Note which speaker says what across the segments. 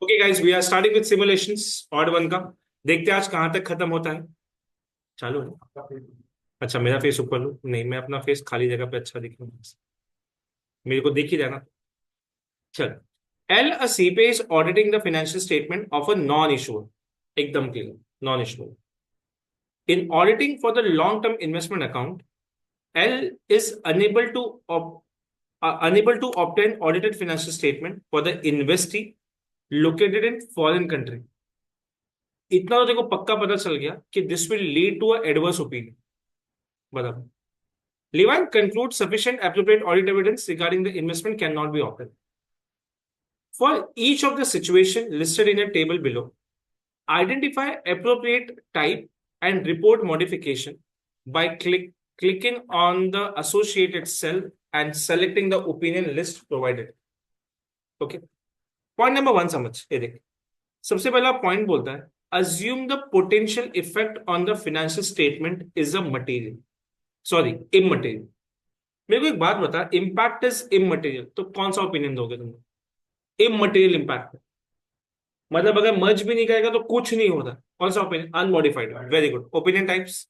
Speaker 1: Okay guys, we are starting with simulations odd one का। देखते हैं आज कहां तक खत्म होता है। चालू है। अच्छा, मेरा फेस ऊपर लूं? नहीं, मैं अपना फेस खाली जगह पे अच्छा दिखूंगा। मेरे को दिख ही जाना। चल। L a CPA is auditing the financial statement of a non issuer. एकदम clear. Non issuer in auditing for the long term investment account, L is unable to obtain audited financial statement for the investee located in foreign country. इतना तो देखो पक्का पता चल गया कि this will lead to a adverse opinion. बराबर। Levine concludes sufficient appropriate audit evidence regarding the investment cannot be offered. For each of the situation listed in a table below, identify appropriate type and report modification by clicking on the associated cell and selecting the opinion list provided. Okay. Point number one समझ ये देख। सबसे पहला point बोलता है assume the potential effect on the financial statement is a material, sorry, immaterial। मेरे को एक बात बता, इम्पैक्ट इज इमटेरियल तो कौन सा ओपिनियन दोगे तुम? इमटेरियल इम्पैक्ट मतलब अगर मर्ज भी नहीं करेगा तो कुछ नहीं होता। कौन सा opinion? Unmodified. Very good. Opinion types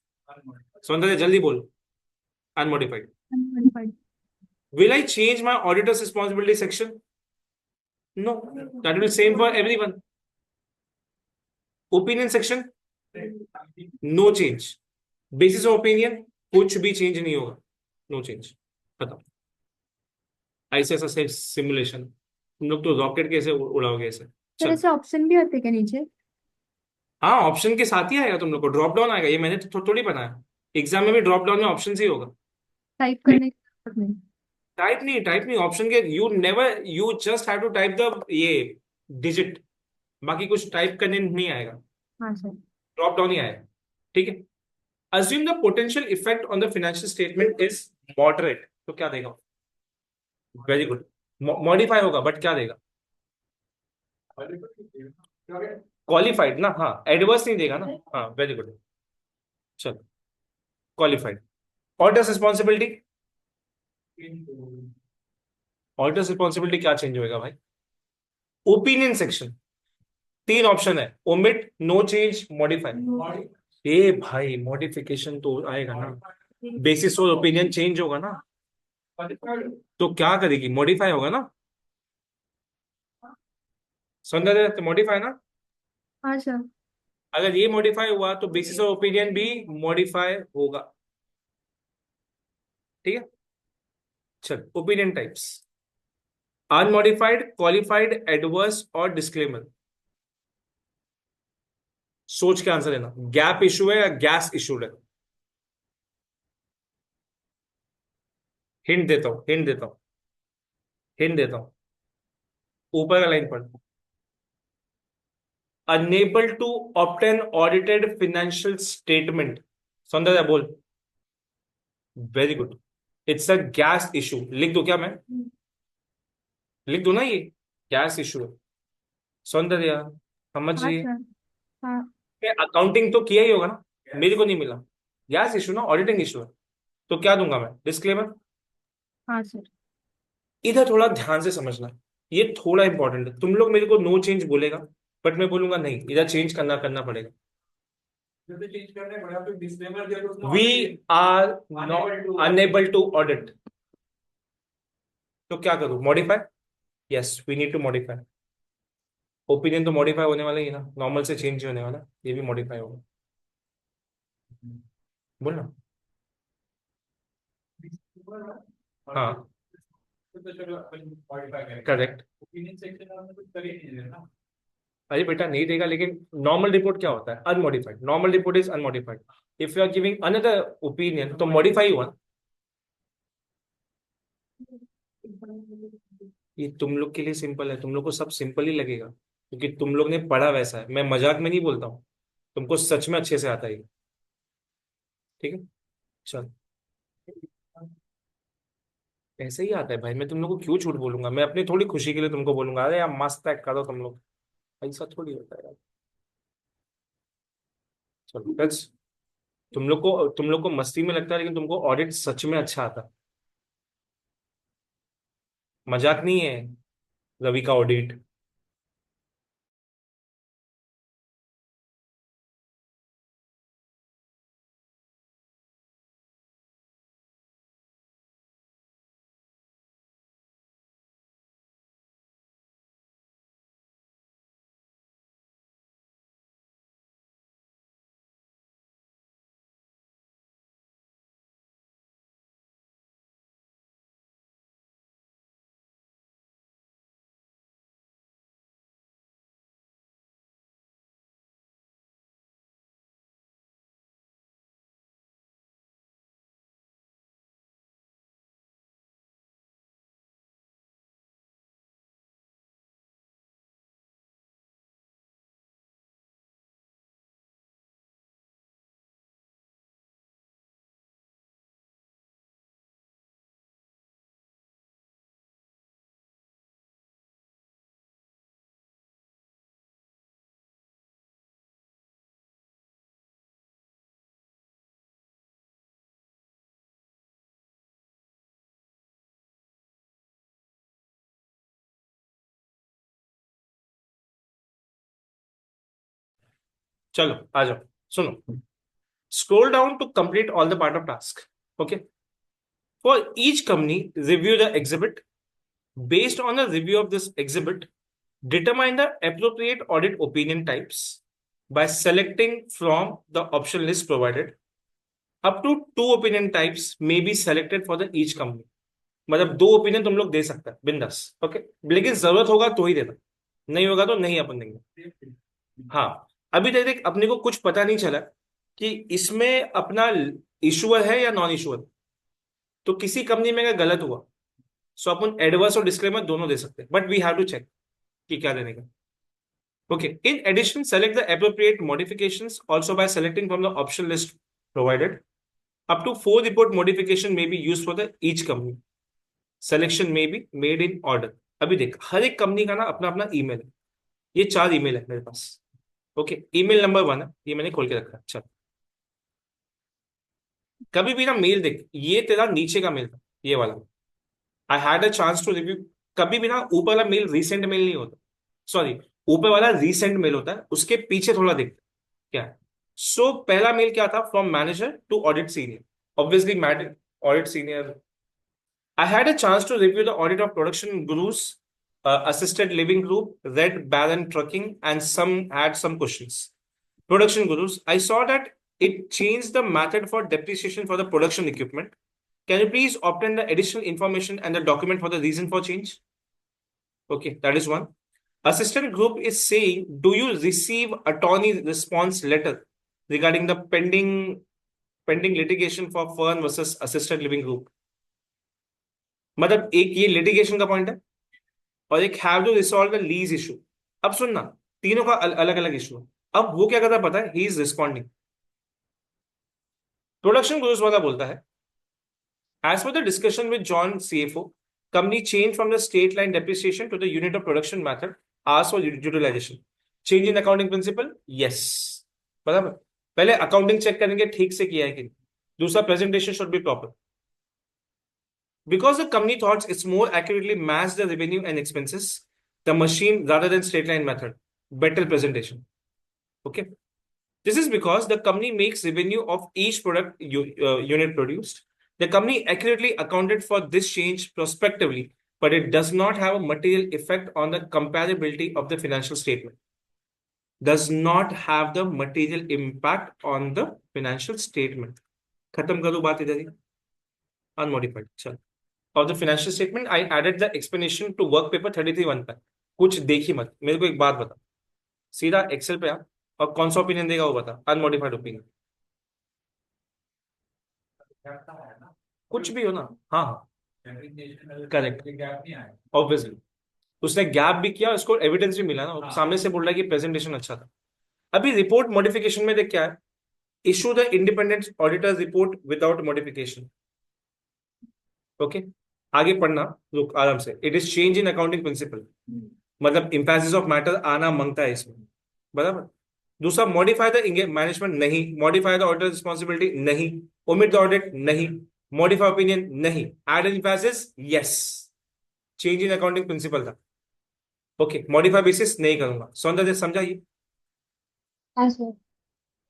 Speaker 1: Saundarya जल्दी बोल। Unmodified.
Speaker 2: Unmodified.
Speaker 1: Will I change my auditors responsibility section? No, that will same for everyone. Opinion section no change. Basis of opinion कुछ भी चेंज नहीं होगा। No change. बताओ। ऐसे ऐसा simulation तुम लोग तो रॉकेट कैसे उड़ाओगे ऐसे?
Speaker 2: सर
Speaker 1: चल।
Speaker 2: ऐसे ऑप्शन भी होते क्या नीचे?
Speaker 1: हाँ, ऑप्शन के साथ ही आएगा तुम लोग को, ड्रॉप डाउन आएगा। ये मैंने तो थोड़ी बनाया। एग्जाम में भी ड्रॉप डाउन में ऑप्शन ही होगा।
Speaker 2: टाइप करने की जरूरत नहीं?
Speaker 1: टाइप नहीं ऑप्शन के। You never, you just have to type the ये डिजिट। बाकी कुछ टाइप करने नहीं आएगा।
Speaker 2: हाँ सर।
Speaker 1: ड्रॉप डाउन ही आएगा। ठीक है। Assume the potential effect on the financial statement is moderate, तो क्या देगा? Very good. मॉडिफाई होगा बट क्या देगा? क्वालिफाइड ना? हाँ, एडवर्स नहीं देगा ना। हाँ, वेरी गुड। चलो। Qualified. Auditors responsibility. Auditors responsibility क्या चेंज होएगा भाई? ओपिनियन सेक्शन तीन ऑप्शन है, ओमिट, नो चेंज, मॉडिफाई। ए भाई, मॉडिफिकेशन तो आएगा ना। बेसिस और ओपिनियन चेंज होगा ना। तो क्या करेगी? मॉडिफाई होगा ना। सौंदर्य तो मॉडिफाई ना।
Speaker 2: हाँ सर।
Speaker 1: अगर ये मॉडिफाई हुआ तो बेसिस और ओपिनियन भी मॉडिफाई होगा। ठीक है। चल, opinion types unmodified, qualified, adverse और डिस्क्लेमर। सोच के आंसर देना। गैप इशू है या गैस इशूड है? हिंट देता हूं, हिंट देता हूं, हिंट देता हूं। ऊपर का लाइन पढ़। Unable to obtain audited financial statement. Saundarya बोल। Very good. It's a gas issue. लिख दो क्या मैं? लिख दो ना ये। गैस इशू है। सौंदर्य
Speaker 2: हाँ
Speaker 1: समझिए।
Speaker 2: सर। हाँ।
Speaker 1: अकाउंटिंग तो किया ही होगा ना। मेरे को नहीं मिला। गैस इशू ना, ऑडिटिंग इशू है। तो क्या दूंगा मैं? डिस्क्लेमर।
Speaker 2: हाँ सर।
Speaker 1: इधर थोड़ा ध्यान से समझना। ये थोड़ा इंपॉर्टेंट है। तुम लोग मेरे को नो चेंज बोलेगा बट मैं बोलूंगा नहीं, इधर चेंज करना करना पड़ेगा। We are unable to audit. तो क्या करूं? Modify. Yes, we need to modify. Opinion तो मॉडिफाई होने वाला ही है ना, नॉर्मल से चेंज होने वाला। ये भी मॉडिफाई होगा। बोलना। हाँ, करेक्ट। अरे बेटा नहीं देगा, लेकिन नॉर्मल रिपोर्ट क्या होता है? Unmodified. Normal report is unmodified. If you are giving another opinion तो मॉडिफाई हुआ। ये तुम लोग के लिए सिंपल है, तुम लोग को सब सिंपल ही लगेगा क्योंकि तुम लोग ने पढ़ा वैसा है। मैं मजाक में नहीं बोलता हूँ, तुमको सच में अच्छे से आता है। ठीक है। चल। ऐसे ही आता है भाई, मैं तुम लोग को क्यों झूठ बोलूंगा? मैं अपनी थोड़ी खुशी के लिए तुमको बोलूंगा अरे यार मस्त है करो तुम लोग। ऐसा थोड़ी होता है यार। चलो बस। तुम लोग को मस्ती में लगता है लेकिन तुमको ऑडिट सच में अच्छा आता है। मजाक नहीं है। रवि का ऑडिट। चलो आ जाओ, सुनो। Scroll down to complete all the part of task. Okay. For each company review the exhibit. Based on a review of this exhibit, determine the appropriate audit opinion types by selecting from the option list provided. Up to two opinion types may be selected for the each company. मतलब दो opinion तुम लोग दे सकते हैं बिंदास. Okay. लेकिन जरूरत होगा तो ही देना, नहीं होगा तो नहीं अपन देंगे. हाँ. अभी तक देख अपने को कुछ पता नहीं चला कि इसमें अपना इशुअर है या नॉन इशुअर. तो किसी कंपनी में अगर गलत हुआ सो अपन एडवर्स और डिस्क्लेमर दोनों दे सकते हैं, but we have to check कि क्या देने का. Okay. In addition, select the appropriate modifications also by selecting from the option list provided. Up to 4 report modification may be used for the each company. Selection may be made in order. अभी देख हर एक company का ना अपना अपना email है. ये 4 email है मेरे पास. ओके. ईमेल नंबर 1 है, ये मैंने खोल के रखा है. चल. कभी भी ना मेल देख, ये तेरा नीचे का मेल था, ये वाला. I had a chance to review. कभी भी ना ऊपर वाला मेल रीसेंट मेल नहीं होता. सॉरी, ऊपर वाला रीसेंट मेल होता है, उसके पीछे थोड़ा देखते क्या है. सो पहला मेल क्या था? From manager to audit senior. Obviously audit senior. I had a chance to review the audit of production gurus assisted living group, red baron trucking, and some had some questions. Production gurus, I saw that it changed the method for depreciation for the production equipment. Can you please obtain the additional information and the document for the reason for change? Okay, that is one. Assistant group is saying, do you receive attorney response letter regarding the pending litigation for Fern versus assisted living group? मतलब एक ये litigation का point है और एक have to resolve the lease issue. अब सुनना, तीनों का अलग अलग इशू है. अब वो क्या करता है पता है? He is responding. Production groups वाला बोलता है, as per the discussion with John CFO, company changed from the straight line depreciation to the unit of production method. Ask for utilization. Change in accounting principle? Yes. बराबर. पहले accounting check करेंगे ठीक से किया है कि नहीं. दूसरा, presentation should be proper. Because the company thought it's more accurately match the revenue and expenses, the machine rather than straight line method. Better presentation. Okay. This is because the company makes revenue of each product unit produced. The company accurately accounted for this change prospectively, but it does not have a material effect on the comparability of the financial statement. Does not have the material impact on the financial statement. खत्म करो बात इधर ही. Unmodified. चल. Of the financial statement, I added the explanation to work paper 33-1 पर. कुछ देखी मत, मेरे को एक बात बता. सीधा एक्सेल पे आ और कौन सा ओपिनियन देगा वो बता. Unmodified opinion. कुछ भी हो ना. हाँ हाँ, करेक्ट. ऑब्वियसली उसने गैप भी किया, उसको एविडेंस भी मिला ना, सामने से बोल रहा है कि प्रेजेंटेशन अच्छा था. अभी रिपोर्ट मॉडिफिकेशन में देख क्या है? Issue the independent auditor report without modification. Okay. आगे पढ़ना, रुक आराम से. It is change in accounting principal. मतलब इंपैसिस ऑफ मैटर आना मांगता है इसमें. बराबर. दूसरा, मॉडिफाई द मैनेजमेंट नहीं. मॉडिफाई द ऑडिटर रिस्पॉन्सिबिलिटी नहीं. ओमिट द ऑडिट नहीं. मॉडिफाई ओपिनियन नहीं. Add emphasis yes. Change in accounting principle था. ओके. मॉडिफाई बेसिस नहीं करूंगा. सौंदर्य समझाइए.
Speaker 2: हाँ सर.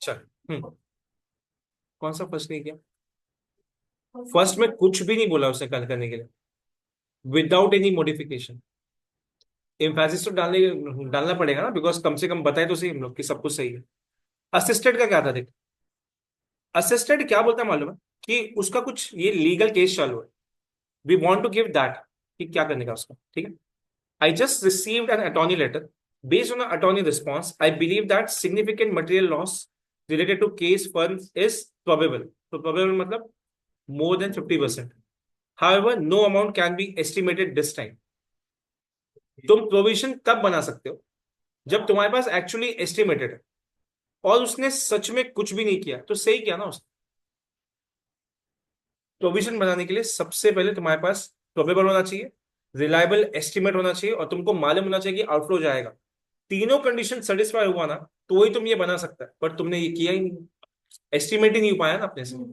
Speaker 1: चल. कौन सा फर्स्ट नहीं किया? फर्स्ट में कुछ भी नहीं बोला उसने कल करने के लिए. Without any modification. एम्फेसिस तो डालना पड़ेगा ना, बिकॉज कम से कम बताए तो सही हम लोग कि सब कुछ सही है. असिस्टेड का क्या था देख. असिस्टेड क्या बोलता है मालूम है? कि उसका कुछ ये लीगल केस चालू है. We want to give that कि क्या करने का उसका. ठीक है. I just received an attorney letter. Based on attorney response, I believe that significant material loss related to case firm is probable. तो प्रोबेबल मतलब more than 50%. However, no amount can be estimated this time. तुम provision कब बना सकते हो? जब तुम्हारे पास actually estimated है और उसने सच में कुछ भी नहीं किया, तो सही किया ना उसने. प्रोविजन बनाने के लिए सबसे पहले तुम्हारे पास प्रोबेबल होना चाहिए, रिलायबल एस्टिमेट होना चाहिए और तुमको मालूम होना चाहिए कि आउटफ्लो जाएगा. तीनों कंडीशन सेटिस्फाई हुआ ना तो ही तुम ये बना सकता है, पर तुमने ये किया ही नहीं. एस्टिमेट ही नहीं हो पाया ना अपने से.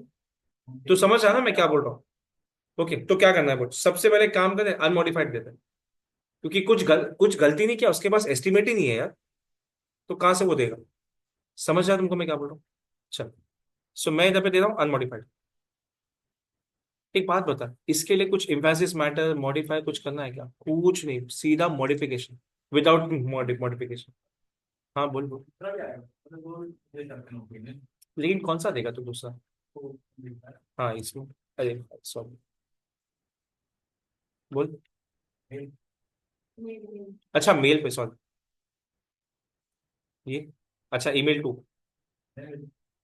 Speaker 1: तो समझ आना मैं क्या बोल रहा हूँ. ओके. तो क्या करना है बोल. सबसे पहले काम करें, अनमोडिफाइड देते हैं. क्योंकि कुछ गलती नहीं किया, उसके पास एस्टिमेट ही नहीं है यार, तो कहां से वो देगा. समझ रहा तुमको मैं क्या बोल रहा हूँ? चल, सो मैं इधर पे दे रहा हूँ अनमोडिफाइड। एक बात बता, इसके लिए कुछ एम्फेसिस मैटर मॉडिफाई कुछ करना है क्या? कुछ नहीं, सीधा मॉडिफिकेशन, विदाउट मॉडिफिकेशन। हाँ बोल बोल। लेकिन कौन सा देगा तू दूसरा? हाँ इसमें, अरे सॉरी, बोल। अच्छा मेल पे, सॉरी, ये, अच्छा ईमेल टू,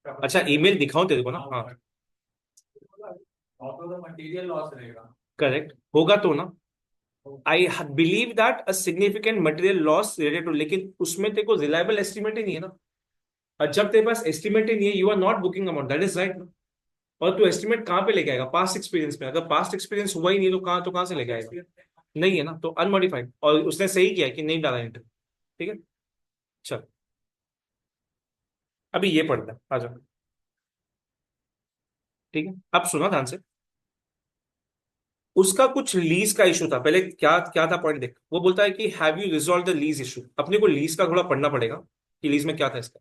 Speaker 1: अच्छा ईमेल दिखाऊं तेरे को ना? हाँ करेक्ट, होगा तो ना। I believe that a significant material loss related to, लेकिन उसमें तेरे को रिलायबल एस्टिमेट ही नहीं है ना। और जब तेरे पास एस्टिमेट ही नहीं है, you are not booking amount, that is right ना। और तू एस्टिमेट कहाँ पे लेके आएगा? पास्ट एक्सपीरियंस में। अगर पास्ट एक्सपीरियंस हुआ ही नहीं तो कहाँ से लेके आएगा? नहीं है ना, तो अनमोडिफाइड। और उसने सही किया कि नहीं डाला एंटर। ठीक है, चल अभी ये पढ़ता है, आ जाओ। ठीक है, अब सुना ध्यान से। उसका कुछ लीज का इशू था पहले। क्या क्या था पॉइंट देख, वो बोलता है कि have you resolve the lease issue. अपने को लीज का थोड़ा पढ़ना पड़ेगा कि लीज में क्या था इसका।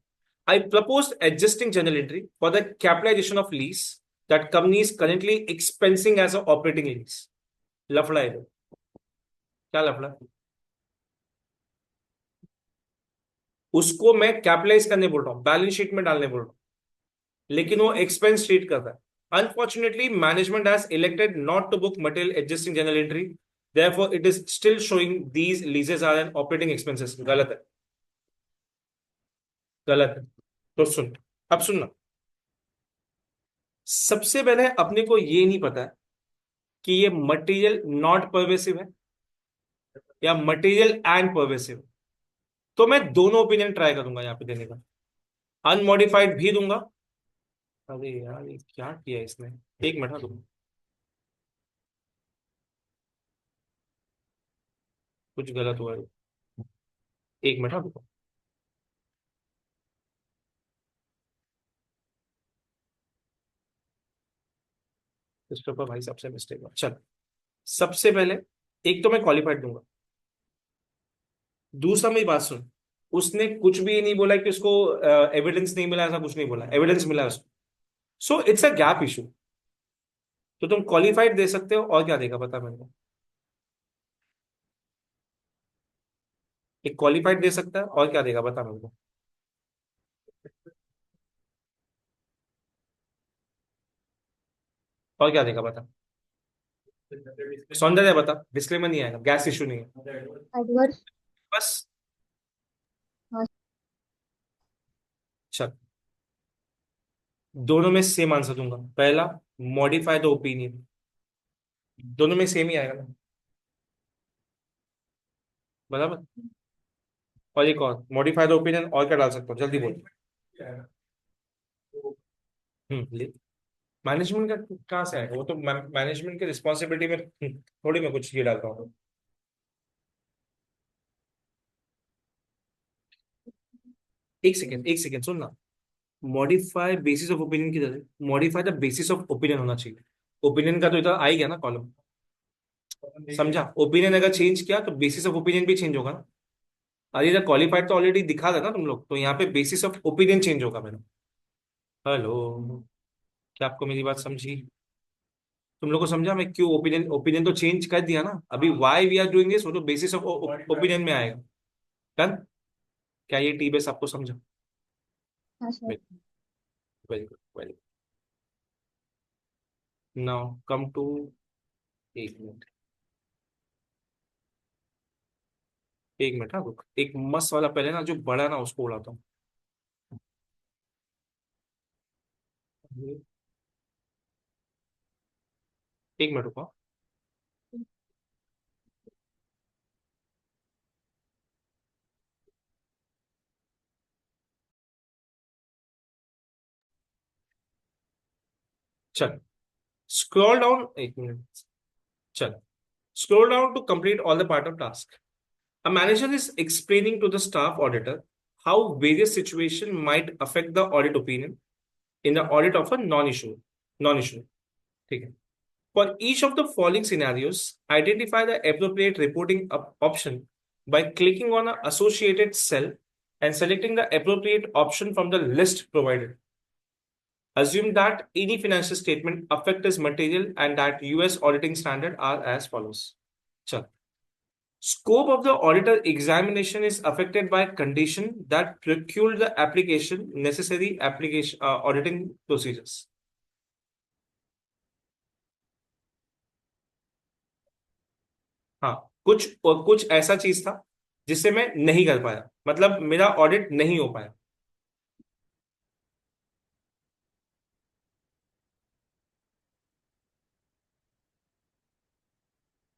Speaker 1: I propose adjusting journal entry for the capitalisation of lease that company is currently expensing as a operating lease. लफड़ा है वो। क्या लफड़ा? उसको मैं कैपिटलाइज करने बोल रहा हूँ, बैलेंस शीट में डालने बोल रहा हूँ, लेकिन वो एक्सपेंस ट्रीट करता है। Unfortunately management has elected not to book material adjusting journal entry, therefore it is still showing these leases are an operating expenses. गलत है, गलत है। तो सुन, अब सुनना। सबसे पहले अपने को ये नहीं पता है कि ये मटेरियल नॉट परवेसिव है या मटेरियल एंड परवेसिव। तो मैं दोनों ओपिनियन ट्राई करूंगा यहाँ पे देने का। अनमॉडिफाइड भी दूंगा। अरे यार ये क्या किया इसने? एक मिनट, हाँ रुको, कुछ गलत हुआ है। एक मिनट, हाँ रुको। इस पर भाई सबसे मिस्टेक हुआ। चल, सबसे पहले एक तो मैं क्वालिफाइड दूंगा। दूसरा मेरी बात सुन, उसने कुछ भी नहीं बोला कि उसको एविडेंस नहीं मिला, ऐसा कुछ नहीं बोला, एविडेंस मिला है उसको। So it's a gap issue. तो तुम क्वालिफाइड दे सकते हो, और क्या देगा बता मेरे को? एक क्वालिफाइड दे सकता है, और क्या देगा बता मेरे को? और क्या देगा बता? सौंदर्य बता, डिस्क्लेमर नहीं आएगा, गैस इशू नहीं है।
Speaker 2: एडवर्स।
Speaker 1: बस। चल, दोनों में सेम आंसर दूंगा। पहला, मॉडिफाई द ओपिनियन, दोनों में सेम ही आएगा ना, बराबर। और एक और, मॉडिफाई द ओपिनियन, और क्या डाल सकता हूँ जल्दी बोल। ले, मैनेजमेंट का कहाँ से आएगा? वो तो मैनेजमेंट के रिस्पॉन्सिबिलिटी में थोड़ी मैं कुछ ये डालता हूँ। एक सेकेंड सुन ना। मॉडिफाई बेसिस ऑफ ओपिनियन की तरह modify the basis of opinion होना चाहिए। ओपिनियन का तो इधर आ ही गया ना कॉलम। समझा? ओपिनियन अगर चेंज किया तो बेसिस ऑफ ओपिनियन भी चेंज होगा ना। अरे इधर क्वालिफाइड तो ऑलरेडी दिखा था ना तुम लोग, तो यहाँ पे बेसिस ऑफ ओपिनियन चेंज होगा मेरा। हेलो, क्या आपको मेरी बात समझी? तुम लोग को समझा मैं क्यों ओपिनियन? ओपिनियन तो चेंज कर दिया ना अभी। Why we are doing this, वो तो बेसिस ऑफ ओपिनियन में आएगा। डन? क्या ये टी बेस आपको समझा?
Speaker 2: हाँ sir.
Speaker 1: Very good, very good. Now come to, एक मिनट, एक मिनट, हाँ रुक, एक मस्त वाला पहले ना जो बड़ा ना उसको उड़ाता हूँ। एक मिनट रुको। चल, स्क्रॉल डाउन, एक मिनट। चल, scroll down to complete all the part of task. A manager is explaining to the staff auditor how various situations might affect the audit opinion in the audit of a non-issue. ठीक है? For each of the following scenarios, identify the appropriate reporting option by clicking on an associated cell and selecting the appropriate option from the list provided. Assume that any financial statement affect is material and that US auditing standard are as follows. Chal. Scope of the auditor examination is affected by condition that preclude the application necessary application auditing procedures. हाँ, कुछ ऐसा चीज था जिससे मैं नहीं कर पाया, मतलब मेरा ऑडिट नहीं हो पाया,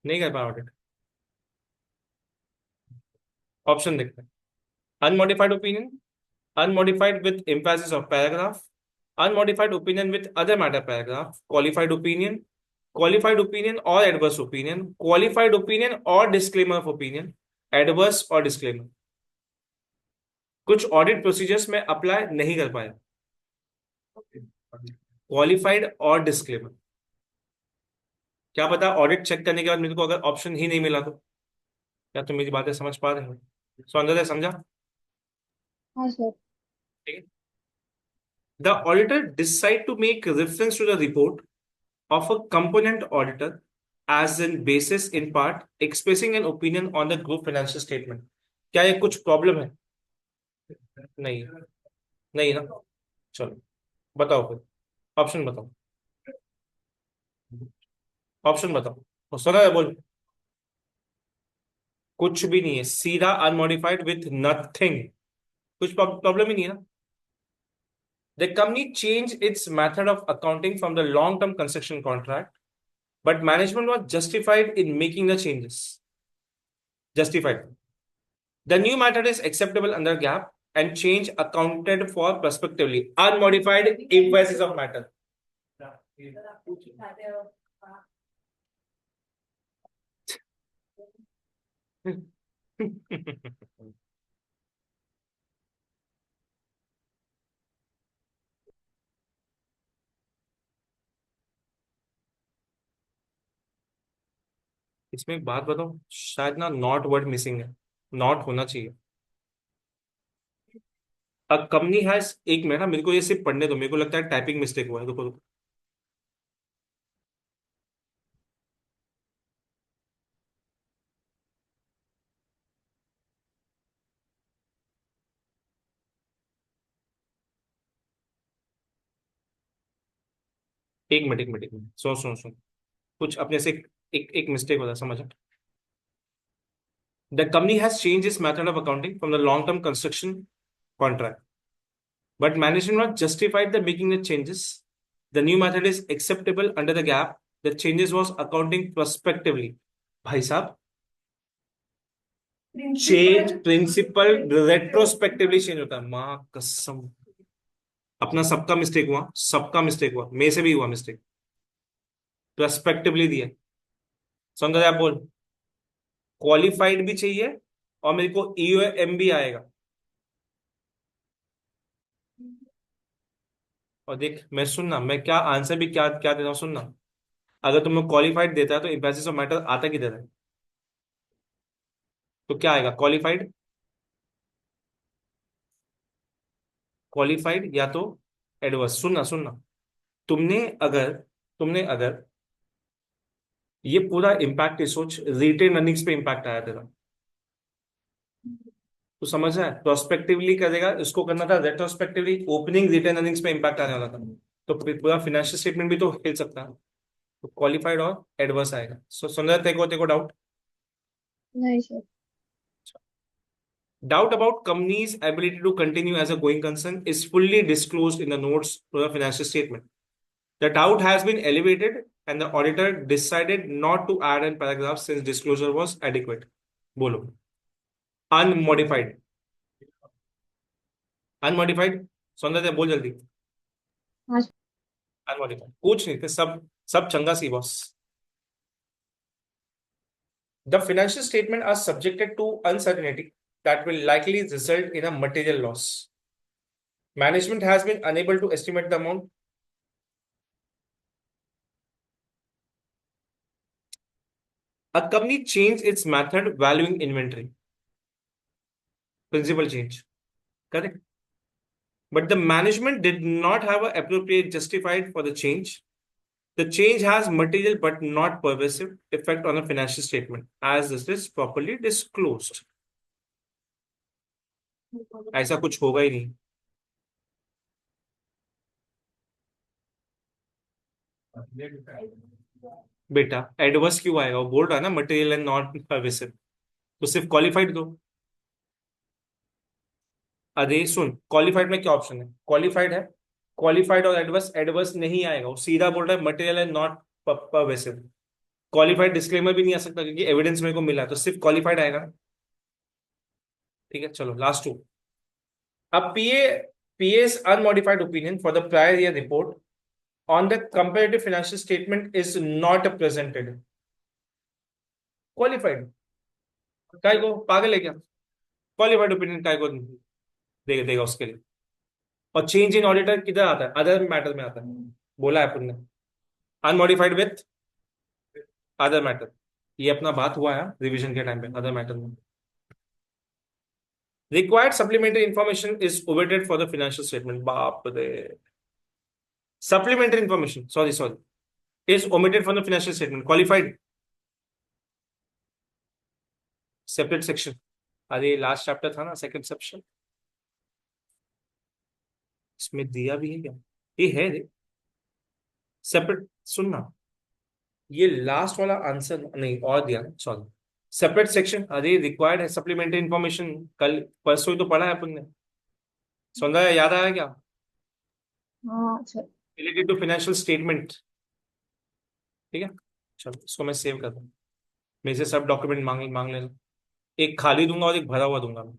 Speaker 1: नहीं कर पाया ऑडिट। ऑप्शन देखते हैं। Unmodified opinion, unmodified with emphasis of paragraph, unmodified opinion with other matter paragraph, qualified opinion or adverse opinion, qualified opinion or disclaimer of opinion, adverse or disclaimer। कुछ ऑडिट प्रोसीजर्स में apply नहीं कर पाया, qualified और disclaimer. क्या पता audit check करने के बाद मेरे को अगर ऑप्शन ही नहीं मिला तो। क्या तुम मेरी बातें समझ पा रहे हो? अंदर से समझा?
Speaker 2: हाँ सर।
Speaker 1: ठीक है। The auditor decide to make reference to the report of a component auditor as in basis in part expressing an opinion on the group financial statement। क्या ये कुछ प्रॉब्लम है? नहीं, नहीं ना। चलो बताओ फिर, ऑप्शन बताओ, ऑप्शन बताओ। सुना है? बोल। कुछ भी नहीं है, सीधा अनमोडिफाइड विथ नथिंग, कुछ प्रॉब्लम ही नहीं है ना। The company changed its method of accounting from the long-term construction contract, but management was justified in making the changes. Justified. The new method is acceptable under GAAP and change accounted for prospectively. Unmodified emphasis of matter. इसमें एक बात बताओ, शायद ना not word missing है, not होना चाहिए। A company has, एक मिनट ना, मेरे को ये सिर्फ पढ़ने दो, मेरे को लगता है टाइपिंग मिस्टेक हुआ है, रुको। एक मिनट सुन सुन सुन, कुछ अपने से एक मिस्टेक होता है, समझ। The company has changed its method of accounting from the long-term construction contract, but management was justified the making the changes. The new method is acceptable under the GAAP. The changes was accounting prospectively। भाई साहब, change principal retrospectively change होता है, माँ कसम। अपना सबका mistake हुआ, सबका मिस्टेक हुआ, मेरे से भी हुआ मिस्टेक। प्रोस्पेक्टिवली दिया, समझ आप बोल। क्वालिफाइड भी चाहिए और मेरे को ईओएम भी आएगा। और देख, मैं सुनना, मैं क्या आंसर भी क्या क्या देता हूँ, सुनना। अगर तुम्हें क्वालिफाइड देता है तो एम्फेसिस ऑफ मैटर आता किधर है? तो क्या आएगा? क्वालिफाइड, क्वालिफाइड या तो एडवर्स। सुनना सुनना, तुमने अगर ये पूरा इम्पैक्ट सोच, रिटेन अर्निंग्स पे इम्पैक्ट आया तेरा, तो समझ रहा है? प्रोस्पेक्टिवली करेगा, इसको करना था रेट्रोस्पेक्टिवली, ओपनिंग रिटेन अर्निंग्स पे इम्पैक्ट आने वाला था, तो पूरा फाइनेंशियल स्टेटमेंट भी तो हिल सकता है। तो क्वालिफाइड और एडवर्स आएगा। सो सुन रहा है? तेको डाउट?
Speaker 2: नहीं sir.
Speaker 1: Doubt about company's ability to continue as a going concern is fully disclosed in the notes to the financial statement. The doubt has been elevated and the auditor decided not to add a paragraph since disclosure was adequate. बोलो। Unmodified, unmodified, सुन रहे थे? बोल जल्दी।
Speaker 2: हाँ sir.
Speaker 1: Unmodified, कुछ नहीं थे, सब सब चंगा सी boss. The financial statement are subjected to uncertainty that will likely result in a material loss. Management has been unable to estimate the amount. A company changed its method valuing inventory. Principal change. Correct. But the management did not have an appropriate justified for the change. The change has material but not pervasive effect on a financial statement, as this is properly disclosed. ऐसा कुछ होगा ही नहीं. बेटा adverse क्यों आएगा? वो बोल रहा है ना मटेरियल एंड नॉट परवेसिव, तो सिर्फ क्वालिफाइड दो. अरे सुन, क्वालिफाइड में क्या ऑप्शन है? क्वालिफाइड है, क्वालिफाइड और एडवर्स. एडवर्स नहीं आएगा, वो सीधा बोल रहा है material and not pervasive. Qualified disclaimer भी नहीं आ सकता क्योंकि एविडेंस मेरे को मिला है, तो सिर्फ क्वालिफाइड आएगा. ठीक है, चलो लास्ट टू. अब PA's unmodified opinion for the prior year report on the comparative financial statement is not presented. Qualified काय को पागल है क्या? क्वालिफाइड ओपिनियन काय को देगा उसके लिए? और चेंज इन ऑडिटर किधर आता है? अदर मैटर में आता है, बोला है अपन ने. अनमॉडिफाइड विथ अदर मैटर, ये अपना बात हुआ है रिवीजन के टाइम पे अदर मैटर में. Required supplementary information is omitted for the financial statement. बाप रे. Supplementary information, sorry, is omitted from the financial statement. Qualified separate section. अरे लास्ट चैप्टर था ना, सेकंड सेक्शन, इसमें दिया भी है क्या? ये है रे सेपरेट. सुनना, ये लास्ट वाला आंसर नहीं और दिया ना, सॉरी. सेपरेट सेक्शन, अरे रिक्वायर्ड है सप्लीमेंट्री इंफॉर्मेशन. कल परसों ही तो पढ़ा है अपन ने. सुन रहा है? याद आया क्या?
Speaker 2: हाँ sir.
Speaker 1: Related to financial statement. ठीक है, चलो इसको मैं सेव कर दूँ. मेरे से सब डॉक्यूमेंट मांग मांग लेना. एक खाली दूंगा और एक भरा हुआ दूंगा मैं.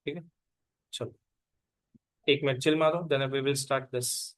Speaker 1: ठीक है, चलो एक मिनट चिल मारो, then we will start this.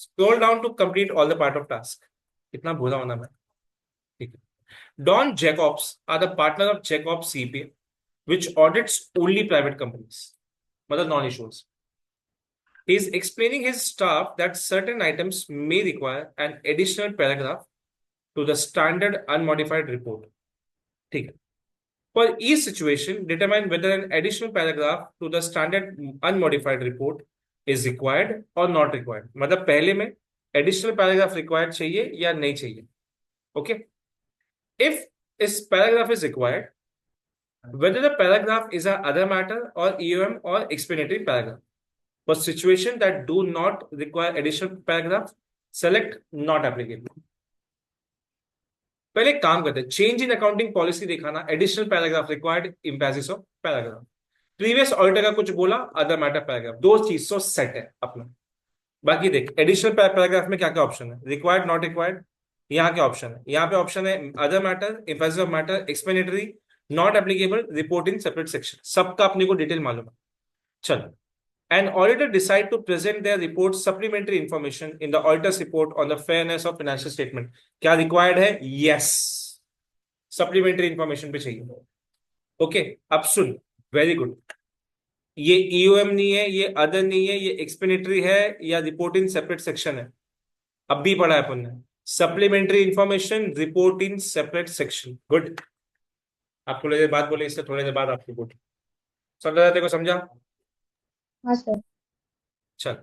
Speaker 1: Scroll down to complete all the part of task. इतना बुरा होना मैं, ठीक है। Don Jacobs are the partner of Jacobs CPA which audits only private companies, मतलब non issuers. He is explaining his staff that certain items may require an additional paragraph to the standard unmodified report. ठीक है. For each situation, determine whether an additional paragraph to the standard unmodified report is required or not required. मतलब पहले में additional paragraph required चाहिए या नहीं चाहिए. Okay. If this paragraph is required, whether the paragraph is a other matter or EOM or explanatory paragraph. For situation that do not require additional paragraph, select not applicable. पहले एक काम करते हैं, change in accounting policy दिखाना, additional paragraph required emphasis of paragraph, previous auditor का कुछ बोला, other matter paragraph, दो चीज तो सेट है अपना। बाकी देख एडिशनल पैराग्राफ में क्या क्या ऑप्शन है, रिक्वायर्ड नॉट रिक्वायर्ड, यहाँ क्या ऑप्शन है, यहाँ पे ऑप्शन है other matter, emphasis of matter, explanatory, not applicable, report in separate section, सबका अपने को डिटेल मालूम है। चलो, an auditor decide to present their report supplementary information in the auditor's report on the fairness of financial statement, क्या required है? Yes, supplementary information पे चाहिए। ओके, अब सुन, वेरी गुड, ये ईओएम नहीं है, ये अदर नहीं है, ये एक्सप्लेनेटरी है या रिपोर्ट इन सेपरेट सेक्शन है, अब भी पढ़ा है अपन ने, supplementary information, report in separate section. Good, आप थोड़ी देर बाद बोले, इससे थोड़ी देर बाद आपकी रिपोर्ट समझा, जाते को समझा?
Speaker 2: हाँ सर।
Speaker 1: चल,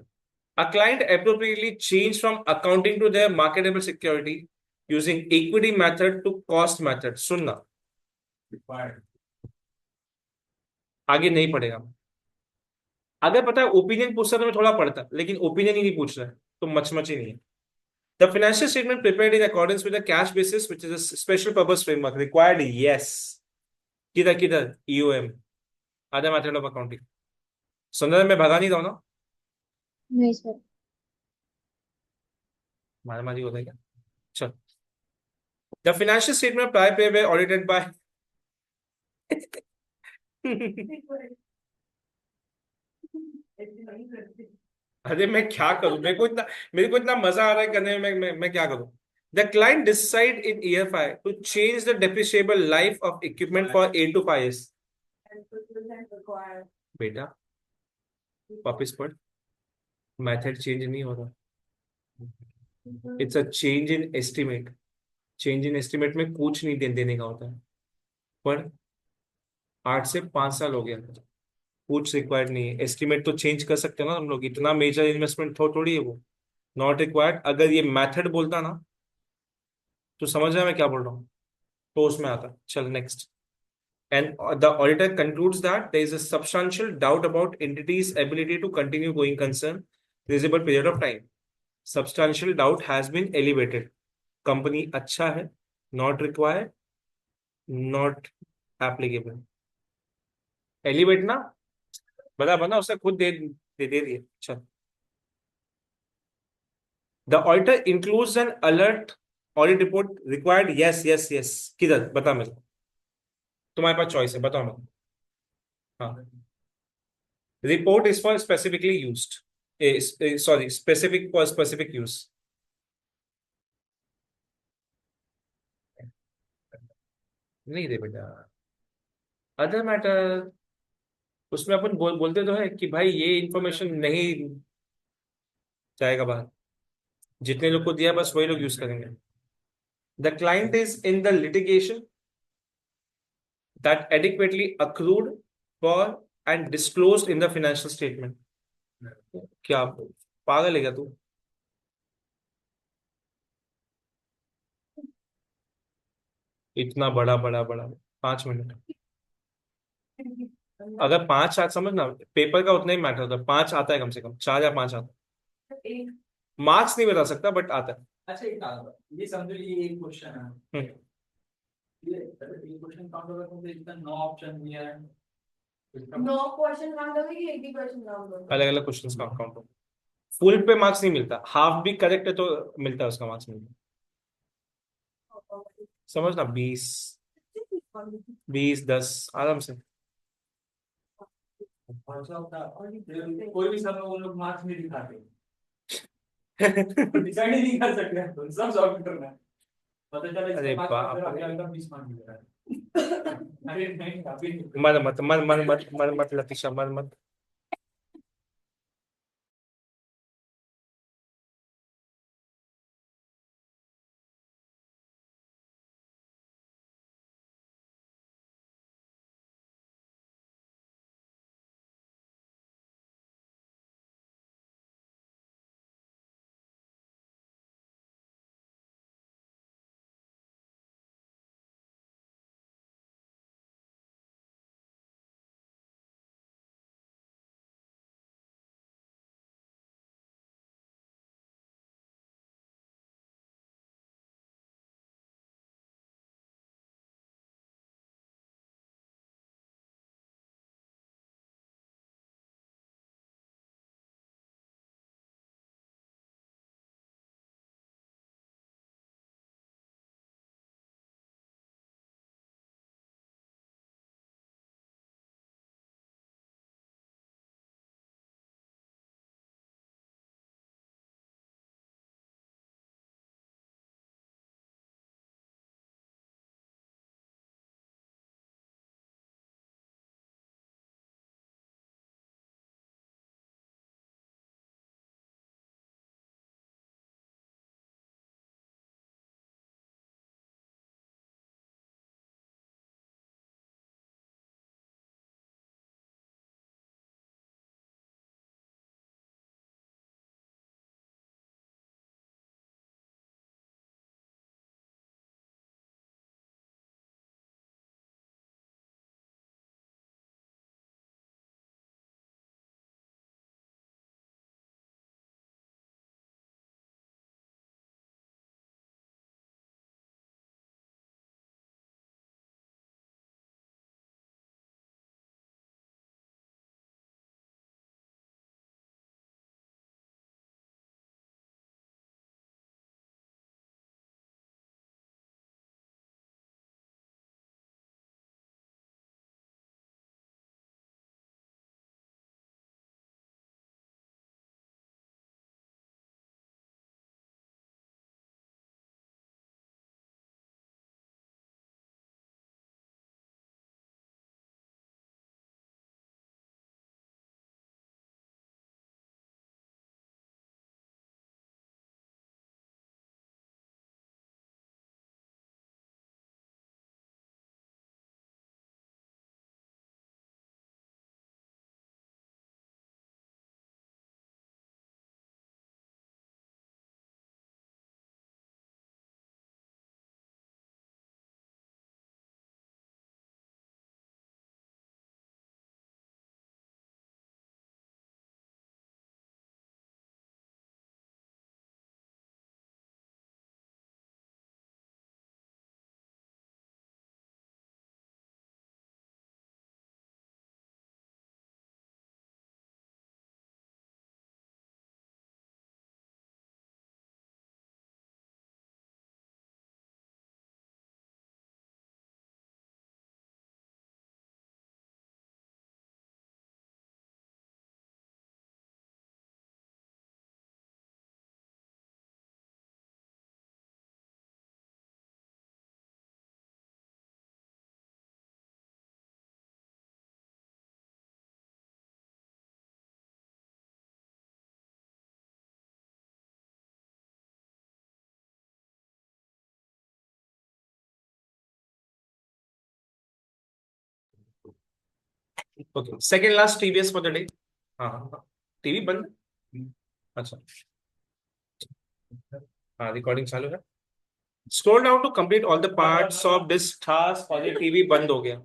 Speaker 1: a client appropriately changed from accounting to their marketable security using equity method to cost method. सुनना, आगे नहीं पढ़ेगा। अगर पता है ओपिनियन पूछता तो मैं थोड़ा पढ़ता, लेकिन ओपिनियन ही नहीं पूछ रहा है तो मचमच ही नहीं है। The financial statement prepared in accordance with the cash basis, which is a special purpose framework, required yes. किधर किधर? EOM, other method of accounting. सुंदर, मैं भगा नहीं रहा हूं ना?
Speaker 2: नहीं सर।
Speaker 1: मारा मारी होता है क्या? चल, the financial statement of prior period were audited by अरे मैं क्या करूं, मेरे को इतना मजा आ रहा है करने में, मैं क्या करूं? The client decide in year 5 to change the depreciable life of equipment for 8 to 5 years. बेटा वापिस पढ़, मेथड चेंज नहीं हो रहा, it's a change in estimate. Change in estimate में कुछ नहीं देने का होता है, पर 8 से 5 साल हो गया, कुछ रिक्वायर्ड नहीं है। एस्टिमेट तो चेंज कर सकते हैं ना हम लोग, इतना मेजर इन्वेस्टमेंट थोड़ी है वो, नॉट रिक्वायर्ड। अगर ये मेथड बोलता ना तो समझ रहा है मैं क्या बोल रहा हूँ, तो उसमें आता। चल next, and the auditor concludes that there is a substantial doubt about entity's ability to continue going concern reasonable period of time. Substantial doubt has been elevated. Company अच्छा है, not required, not applicable. Elevate ना बना उसने खुद दे दिए। चल, the auditor includes an alert audit report required, yes किधर बता मेरे को, तुम्हारे पास चॉइस है, बताओ मेरे को। हाँ, report is for specifically used, sorry, specific for specific use. नहीं दे बेटा, अदर मैटर, उसमें अपन बोलते तो है कि भाई ये इंफॉर्मेशन नहीं जाएगा बाहर, जितने लोग को दिया बस वही लोग यूज करेंगे। The client is in the litigation that adequately accrued for and disclosed in the financial statement. क्या पागल है क्या तू? इतना बड़ा बड़ा बड़ा 5 मिनट, अगर 5 आज समझना, पेपर का उतना ही मैटर होता है, 5 आता है कम से कम, 4 या 5 आता है। मार्क्स नहीं बता सकता बट आता है।
Speaker 3: अच्छा एक बात, ये समझो ये एक क्वेश्चन है, ये क्वेश्चन काउंट होगा तो इसका 9 ऑप्शन दिया है,
Speaker 2: 9 क्वेश्चन काउंट होगा कि एक ही क्वेश्चन काउंट होगा?
Speaker 1: अलग अलग क्वेश्चंस का काउंट होगा, फुल पे मार्क्स नहीं मिलता, हाफ भी करेक्ट है तो मिलता है उसका मार्क्स मिलता है। समझना, 20 10 आराम से।
Speaker 3: ऐसा होता है कोई भी सब लोग उन लोग मार्क्स नहीं दिखाते। डिसाइड ही नहीं कर सकते हैं, तो सब सॉल्व करना है। पता चला
Speaker 1: अरे
Speaker 3: इसके बाद
Speaker 1: बाप
Speaker 3: फिर
Speaker 1: रे।
Speaker 3: अगला एकदम 20 मार्क मिल रहा है। अरे नहीं काफी
Speaker 1: मत मत मत मत मत मत मत लतीशा, मत मत। Okay, second last TVS for the day. हाँ हाँ हाँ। टीवी बंद है? अच्छा। हाँ, रिकॉर्डिंग चालू है। Scroll down to complete all the parts of this task, और ये टीवी बंद हो गया।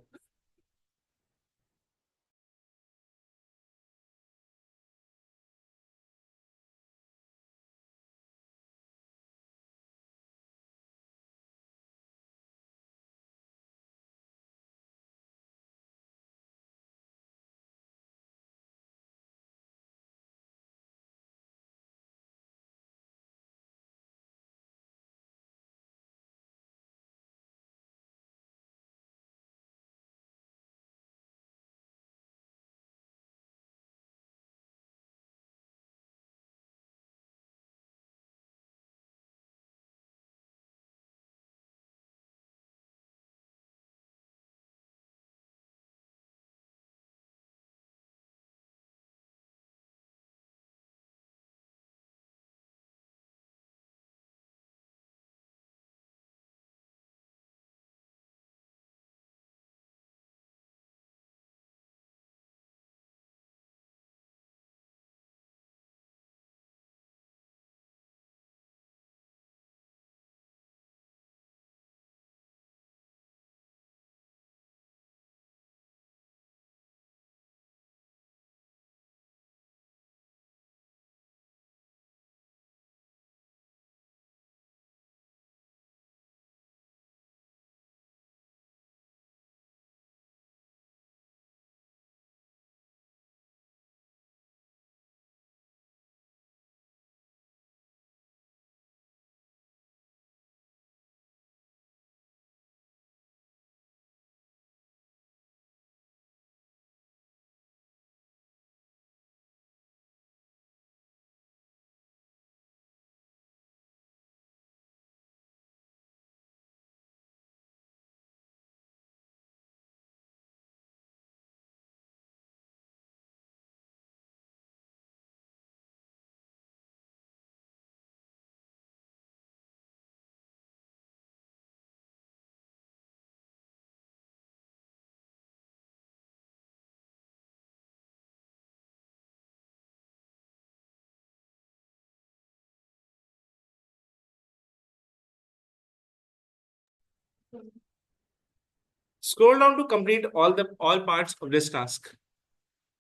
Speaker 1: Scroll down to complete all parts of this task.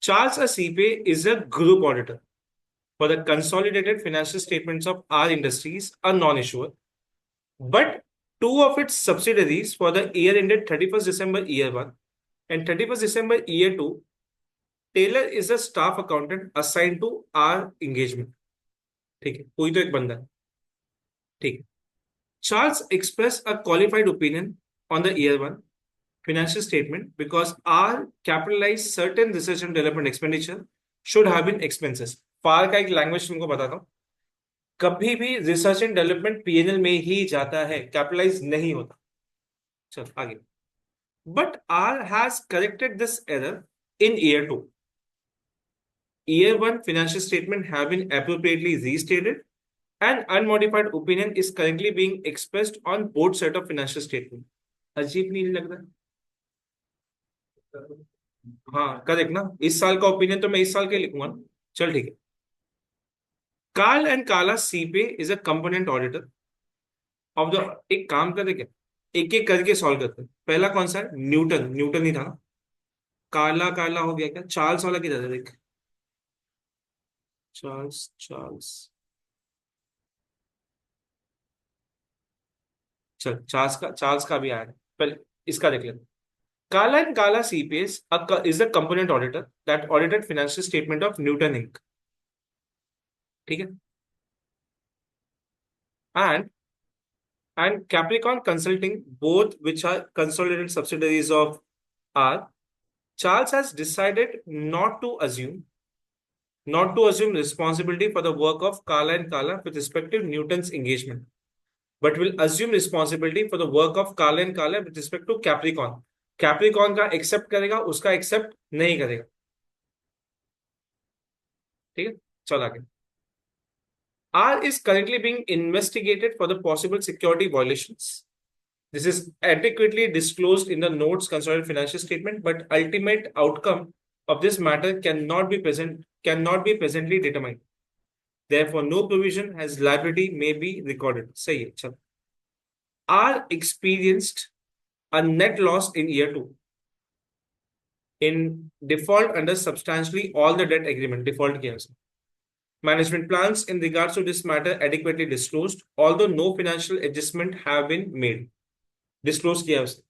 Speaker 1: Charles A. CPA is a group auditor for the consolidated financial statements of our industries, a non-issuer. But two of its subsidiaries for the year ended 31st December year 1 and 31st December year 2, Taylor is a staff accountant assigned to our engagement. ठीक है, कोई तो एक बंदा है. ठीक है. Charles expressed a qualified opinion on the year 1 financial statement because our capitalized certain research and development expenditure should have been expenses. फार का एक लैंग्वेज तुमको बताता हूँ. कभी भी रिसर्च एंड डेवलपमेंट पीएनएल में ही जाता है, कैपिटलाइज नहीं होता. चल आगे. But are has corrected this error in year 2. Year 1 financial statement have been appropriately restated and unmodified opinion is currently being expressed on both set of financial statement. अजीब नहीं लग रहा? हाँ करेक्ट ना. इस साल का ओपिनियन तो मैं इस साल के लिखूंगा ना. चल ठीक है. कार्ल एंड काला सीपे is a component auditor of the. एक काम करते क्या, एक एक करके सॉल्व करते हैं. पहला कौन सा है? न्यूटन. न्यूटन ही था ना. काला काला हो गया क्या? चार्ल्स वाला किधर है देख. Charles Charles. चल चार्ल्स का भी आया है. पहले इसका देख लेते. काला एंड काला CPS is the component auditor that audited financial statement of Newton Inc. ठीक है. and Capricorn Consulting, both which are consolidated subsidiaries of R. Charles has decided not to assume responsibility for the work of Kala and Kala with respect to Newton's engagement, but will assume responsibility for the work of Kala and Kala with respect to Capricorn. Capricorn का accept करेगा, उसका accept नहीं करेगा. ठीक है. चल आगे. R is currently being investigated for the possible security violations. This is adequately disclosed in the notes consolidated financial statement, but ultimate outcome of this matter cannot be presently determined. Therefore, no provision as liability may be recorded. सही है. चल. R experienced a net loss in year 2 in default under substantially all the debt agreement. Default किया उसने. Management plans in regards to this matter adequately disclosed, although no financial adjustment have been made. Disclose किया उसने.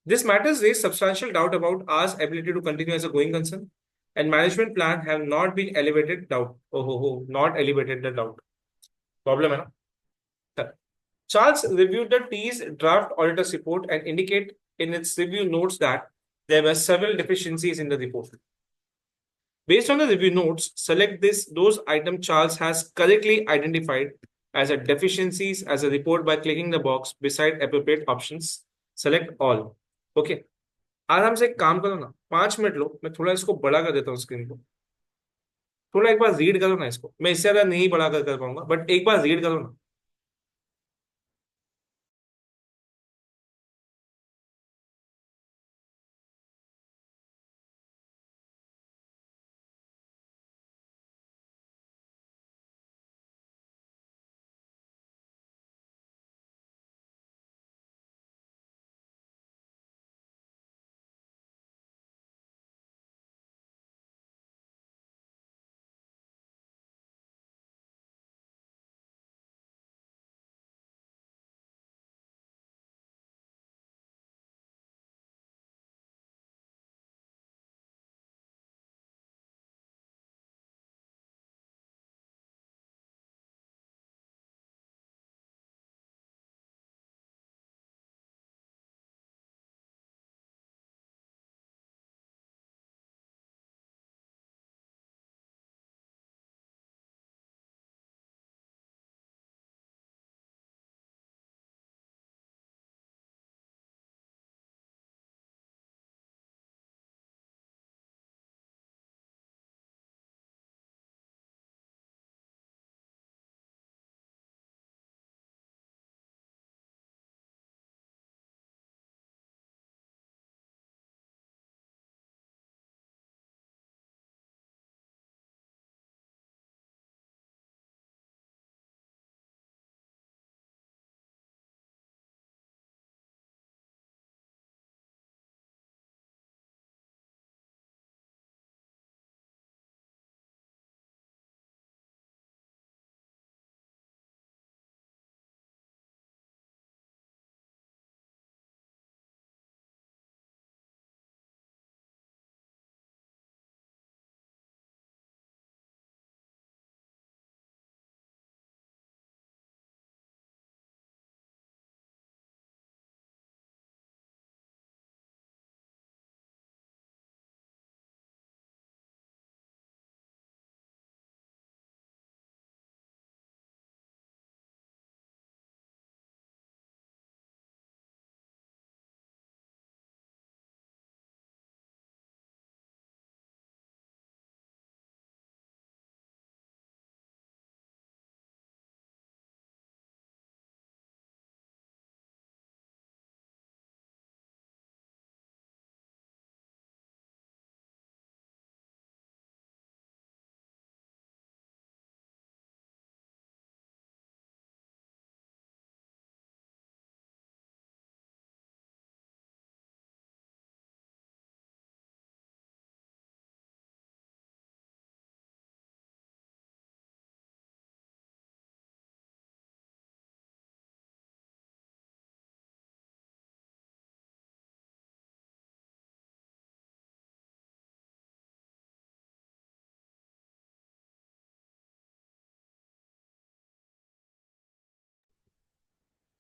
Speaker 1: This matters raise substantial doubt about R's ability to continue as a going concern, and management plan have not been elevated doubt. Not elevated the doubt. Problem है ना? Charles reviewed the T's draft auditor's report and indicate in its review notes that there were several deficiencies in the report. Based on the review notes, select those items Charles has correctly identified as a deficiencies as a report by clicking the box beside appropriate options. Select all. Okay. आराम से एक काम करो ना, 5 minute low. मैं थोड़ा इसको बड़ा कर देता हूँ स्क्रीन को. थोड़ा एक बार रीड करो ना इसको. मैं इससे ज्यादा नहीं बड़ा कर पाऊंगा, बट एक बार रीड करो ना.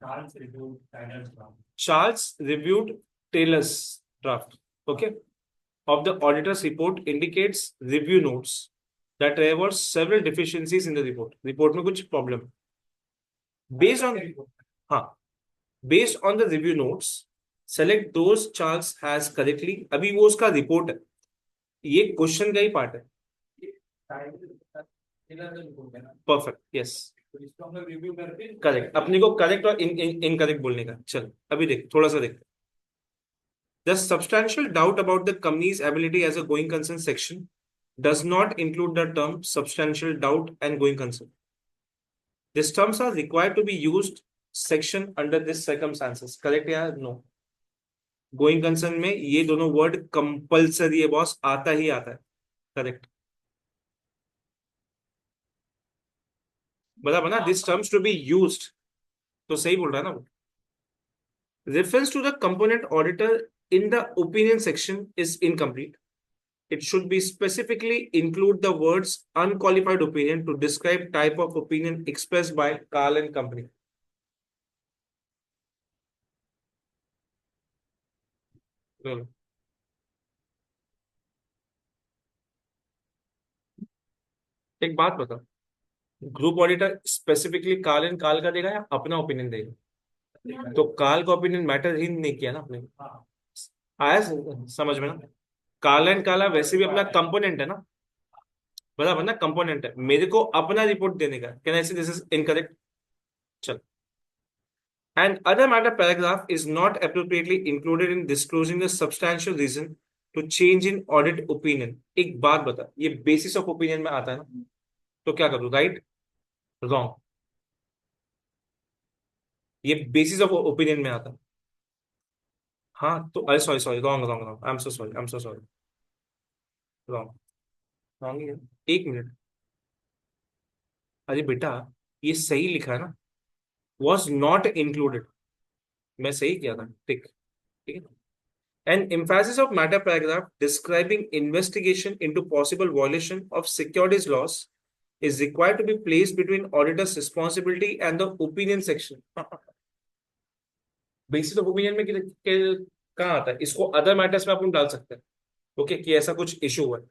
Speaker 3: Charles reviewed Tyler's draft.
Speaker 1: Charles reviewed Taylor's draft, okay, of the auditor's report indicates review notes that there were several deficiencies in the report. Report में कुछ problem. Based on हाँ, based on the review notes, select those Charles has correctly. अभी वो उसका report है, ये question का ही part है. परफेक्ट, यस,
Speaker 3: इसको हम लोग रिव्यू करके
Speaker 1: करेक्ट. अपने को करेक्ट और इनकरेक्ट बोलने का. चल अभी देख, थोड़ा सा देख. The substantial doubt about the company's ability as a going concern section does not include the term substantial doubt and going concern. These terms are required to be used section under this circumstances. Correct या no? Going concern में ये दोनों word compulsory है boss, आता ही आता है. Correct, बता बना. This terms to be used, तो सही बोल रहा है ना वो. Reference to the component auditor in the opinion section is incomplete. It should be specifically include the words unqualified opinion to describe type of opinion expressed by Carl and Company. चलो. एक बात बता, group auditor specifically Carl and Carl का देगा या अपना opinion देगा? तो कार्ल का ओपिनियन मैटर ही नहीं किया ना अपने. आया समझ में ना? कार्ल एंड कार्ल वैसे भी अपना कंपोनेंट है ना, बराबर ना, कंपोनेंट है. मेरे को अपना रिपोर्ट देने का, कैन आई से दिस इज इनकरेक्ट? चल. And other matter paragraph is not appropriately included in disclosing the substantial reason to change in audit opinion. एक बात बता, ये basis of opinion में आता है ना, तो क्या करूँ? Right, wrong? ये basis of opinion में आता है. हाँ तो अरे sorry sorry, wrong wrong wrong, I am so sorry, I am so sorry, wrong wrong ही है. एक मिनट, अरे बेटा ये सही लिखा है ना, was not included. मैं सही किया था, ठीक ठीक है. An emphasis of matter paragraph describing investigation into possible violation of securities laws is required to be placed between auditor's responsibility and the opinion section. Basis of opinion में कहाँ आता है? इसको अदर मैटर्स में अपन डाल सकते हैं, ओके, कि ऐसा कुछ इशू हुआ है.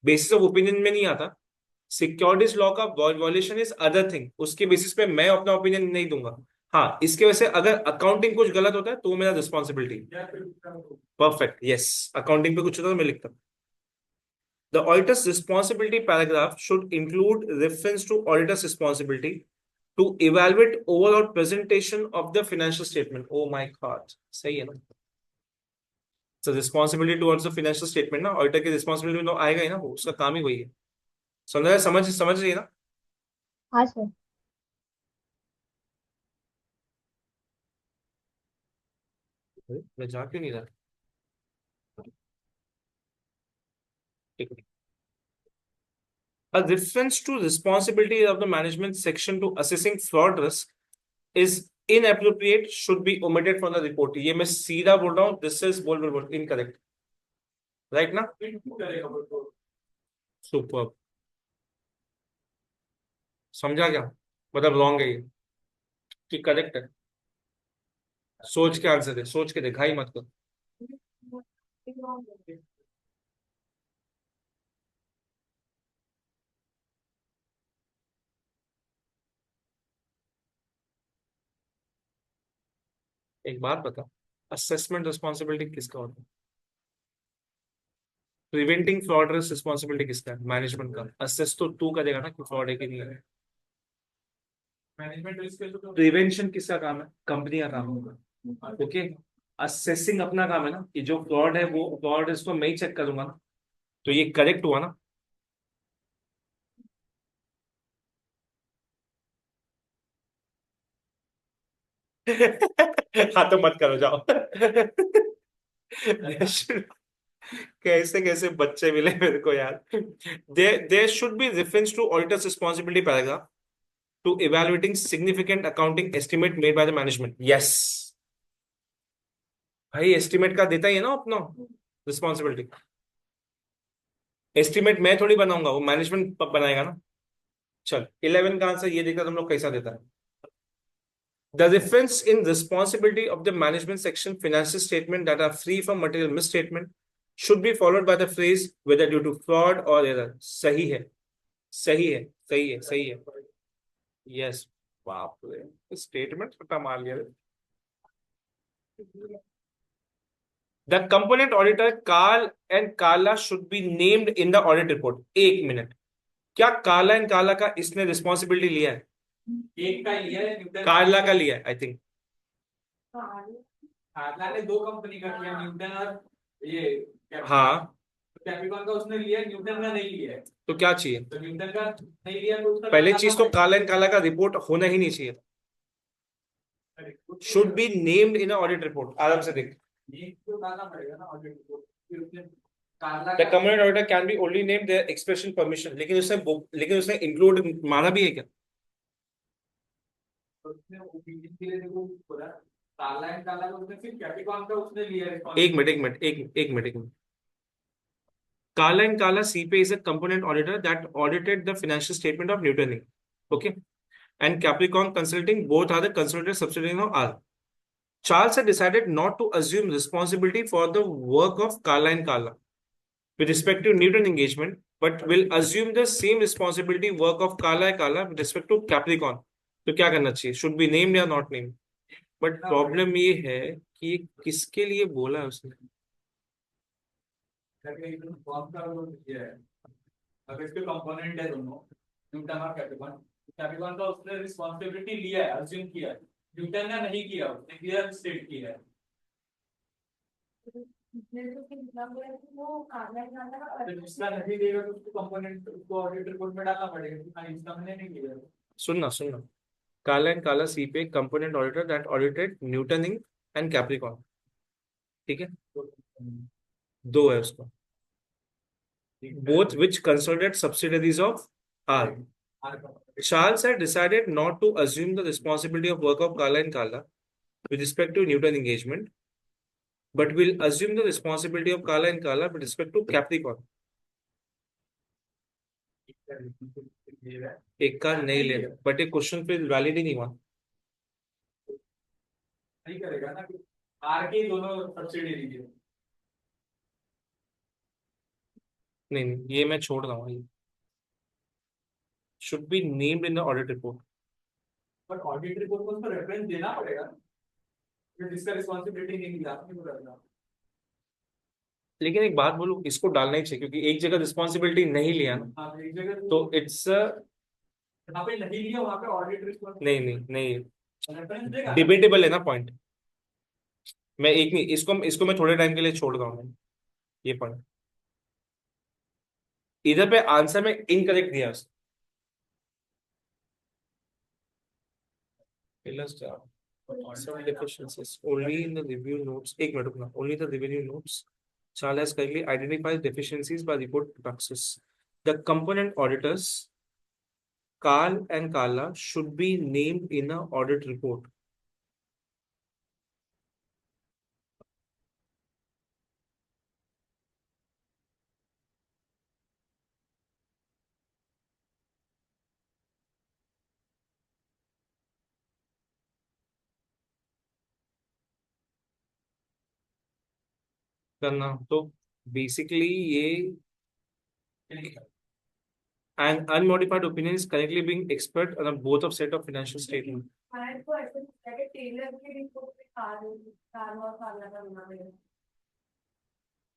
Speaker 1: बेसिस ऑफ ओपिनियन में नहीं आता. सिक्योरिटीज लॉ का वॉयलेशन इज अदर थिंग, उसके बेसिस पे मैं अपना ओपिनियन नहीं दूंगा. हाँ, इसके वजह से अगर अकाउंटिंग कुछ गलत होता है तो मेरा रिस्पॉन्सिबिलिटी. परफेक्ट, यस, अकाउंटिंग पे कुछ होता है तो मैं लिखता हूँ. The auditor's responsibility paragraph should include reference to auditor's responsibility to evaluate overall presentation of the financial statement. Oh my God, सही है ना? So responsibility towards the financial statement ना, ऑडिटर की रिस्पॉन्सिबिलिटी में तो आएगा ही ना, वो उसका काम ही वही है. समझ रही है ना?
Speaker 4: हाँ सर.
Speaker 1: मैं जा क्यों नहीं रहा? ठीक है. A reference to responsibility of the management section to assessing fraud risk is inappropriate, should be omitted from the report. ये मैं सीधा बोल रहा हूँ, this is बोल incorrect, right ना? Superb. समझा क्या? मतलब रॉन्ग है ये कि करेक्ट है? सोच के आंसर दे, सोच के दे, घाई मत कर. एक बात बता, असेसमेंट रिस्पॉन्सिबिलिटी किसका होता है? प्रिवेंटिंग फ्रॉड रिस्क रिस्पॉन्सिबिलिटी किसका है? मैनेजमेंट का. असेस तो तू करेगा ना कि फ्रॉड है कि नहीं है.
Speaker 3: मैनेजमेंट रिस्क तो
Speaker 1: प्रिवेंशन किसका काम है? कंपनी का काम होगा. ओके, असेसिंग अपना काम है ना, कि जो फ्रॉड है वो फ्रॉड इसको मैं ही चेक करूंगा ना, तो ये करेक्ट हुआ ना? हाँ तो मत करो, जाओ. कैसे कैसे बच्चे मिले मेरे को यार. There should be reference to auditor's responsibility paragraph to evaluating significant accounting estimate made by the management. Yes, भाई एस्टिमेट का देता ही है ना अपना रिस्पॉन्सिबिलिटी. एस्टिमेट मैं थोड़ी बनाऊंगा, वो मैनेजमेंट बनाएगा ना. चल 11 का आंसर ये देखा तुम लोग कैसा देता है. The difference in responsibility of the management section financial statement that are free from material misstatement should be followed by the phrase whether due to fraud or error. सही है, सही है, सही है, सही है. Yes. बाप रे, स्टेटमेंट फटा मार लिया. The component auditor Carl and Carla should be named in the audit report. एक मिनट, क्या कार्ला एंड कार्ला का इसने रिस्पॉन्सिबिलिटी लिया है?
Speaker 3: एक का लिया है, न्यूटन
Speaker 1: कार्ला का लिया है आई थिंक.
Speaker 3: कार्ला ने दो कंपनी का किया, न्यूटन और ये
Speaker 1: हाँ,
Speaker 3: कैप्रिकॉन का उसने लिया, न्यूटन का नहीं लिया है.
Speaker 1: तो क्या चाहिए?
Speaker 3: तो न्यूटन का नहीं लिया तो उसका
Speaker 1: पहले चीज तो कार्ला एंड कार्ला का रिपोर्ट होना ही नहीं चाहिए. Should be named in audit report. आराम से देख.
Speaker 3: ये तो डालना पड़ेगा ना ऑडिट रिपोर्ट. फिर उसने Carla
Speaker 1: the community auditor can be only name their expression permission. लेकिन उसने इंक्लूड माना भी है क्या?
Speaker 3: उसने ओपिनियन के लिए देखो बोला कार्ला एंड कार्ला का उसने, फिर कैप्रिकॉन का उसने लिया है.
Speaker 1: एक minute. Carla and Carla CPA is a component auditor that audited the financial statement of Newton Inc. Okay. And Capricorn Consulting, both are the consolidated subsidiaries of R. Charles had decided not to assume responsibility for the work of Carla and Carla with respect to Newton engagement, but will assume the same responsibility work of Carla and Carla with respect to Capricorn. तो क्या करना चाहिए? Should be named या not named? But problem ये है कि ये किसके लिए बोला है उसने?
Speaker 3: फॉर्म का वो किया है. अगर इसके कंपोनेंट है दोनों, न्यूटन और कैप्रिकॉन, कैप्रिकॉन का उसने रिस्पांसिबिलिटी लिया है, अज्यूम किया है. न्यूटन ने नहीं किया, उसने क्लियर स्टेट किया है. तो जिसका नहीं देगा तो उसको कंपोनेंट उसको ऑडिट रिपोर्ट में डालना पड़ेगा. हाँ, इसका मैंने नहीं किया.
Speaker 1: सुनना. Carla and Carla CPA component auditor that audited Newton Inc. and Capricorn. ठीक है, दो है उसका. Both which consolidated subsidiaries of R. Charles had decided not to assume the responsibility of work of Carla and Carla with respect to Newton engagement, but will assume the responsibility of Carla and Carla with respect to Capricorn. एक का नहीं ले रहा, but एक question पे valid ही नहीं हुआ.
Speaker 3: नहीं करेगा ना, आर के दोनों सब्सिडियरी है.
Speaker 1: नहीं, ये मैं छोड़ रहा हूँ. Should be named in the audit report.
Speaker 3: But audit report को उसको रेफरेंस देना पड़ेगा, फिर जिसका रिस्पांसिबिलिटी नहीं मिला नहीं बोला.
Speaker 1: लेकिन एक बात बोलूं, इसको डालना ही चाहिए क्योंकि एक जगह रिस्पॉन्सिबिलिटी नहीं लिया ना,
Speaker 3: हाँ, एक जगह
Speaker 1: तो इट्स
Speaker 3: जहाँ पे नहीं लिया वहाँ पे ऑडिट रिस्पांसिबिलिटी
Speaker 1: नहीं
Speaker 3: रेफरेंस देगा.
Speaker 1: डिबेटेबल है ना पॉइंट. मैं एक नहीं, इसको मैं थोड़े टाइम के लिए छोड़ रहा हूँ. ये पॉइंट इधर पे आंसर में इनकरेक्ट दिया उसने. Some deficiencies only in the review notes. एक मिनट रुकना. Only the review notes. Charles has correctly identified deficiencies by report praxis. The component auditors Carl and Carla should be named in a audit report. करना तो basically ये an unmodified opinion is currently being expert on both of set of financial statement.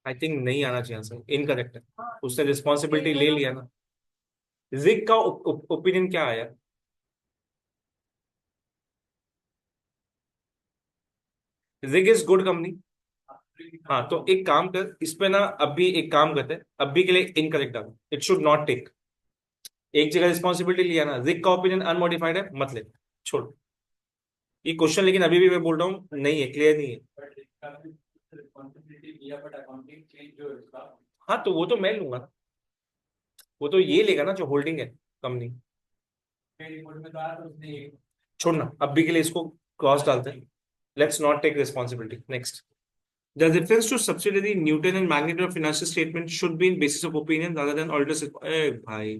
Speaker 1: I think नहीं आना चाहिए sir, incorrect है. उसने responsibility ले लिया ना. जिग का ओपिनियन क्या आया? Jig is good company. हाँ, तो एक काम कर, इस पे ना अभी एक काम करते हैं, अभी के लिए इनकरेक्ट डालो. It should not take. एक जगह रिस्पॉन्सिबिलिटी लिया ना, जिग का ओपिनियन अनमोडिफाइड है, मत ले, छोड़ ये क्वेश्चन. लेकिन अभी भी मैं बोल रहा हूँ नहीं है, क्लियर नहीं है.
Speaker 3: रिस्पांसिबिलिटी लिया बट अकाउंटिंग चेंज जो है उसका.
Speaker 1: हाँ, तो वो तो मैं लूंगा ना, वो तो ये लेगा ना जो होल्डिंग है कंपनी.
Speaker 3: रिपोर्ट में तो आया तो उसने
Speaker 1: छोड़ना, अभी के लिए इसको क्रॉस डालते हैं. Let's not take responsibility. Next. The reference to subsidiary Newton and magnitude of financial statement should be in basis of opinion rather than auditors. भाई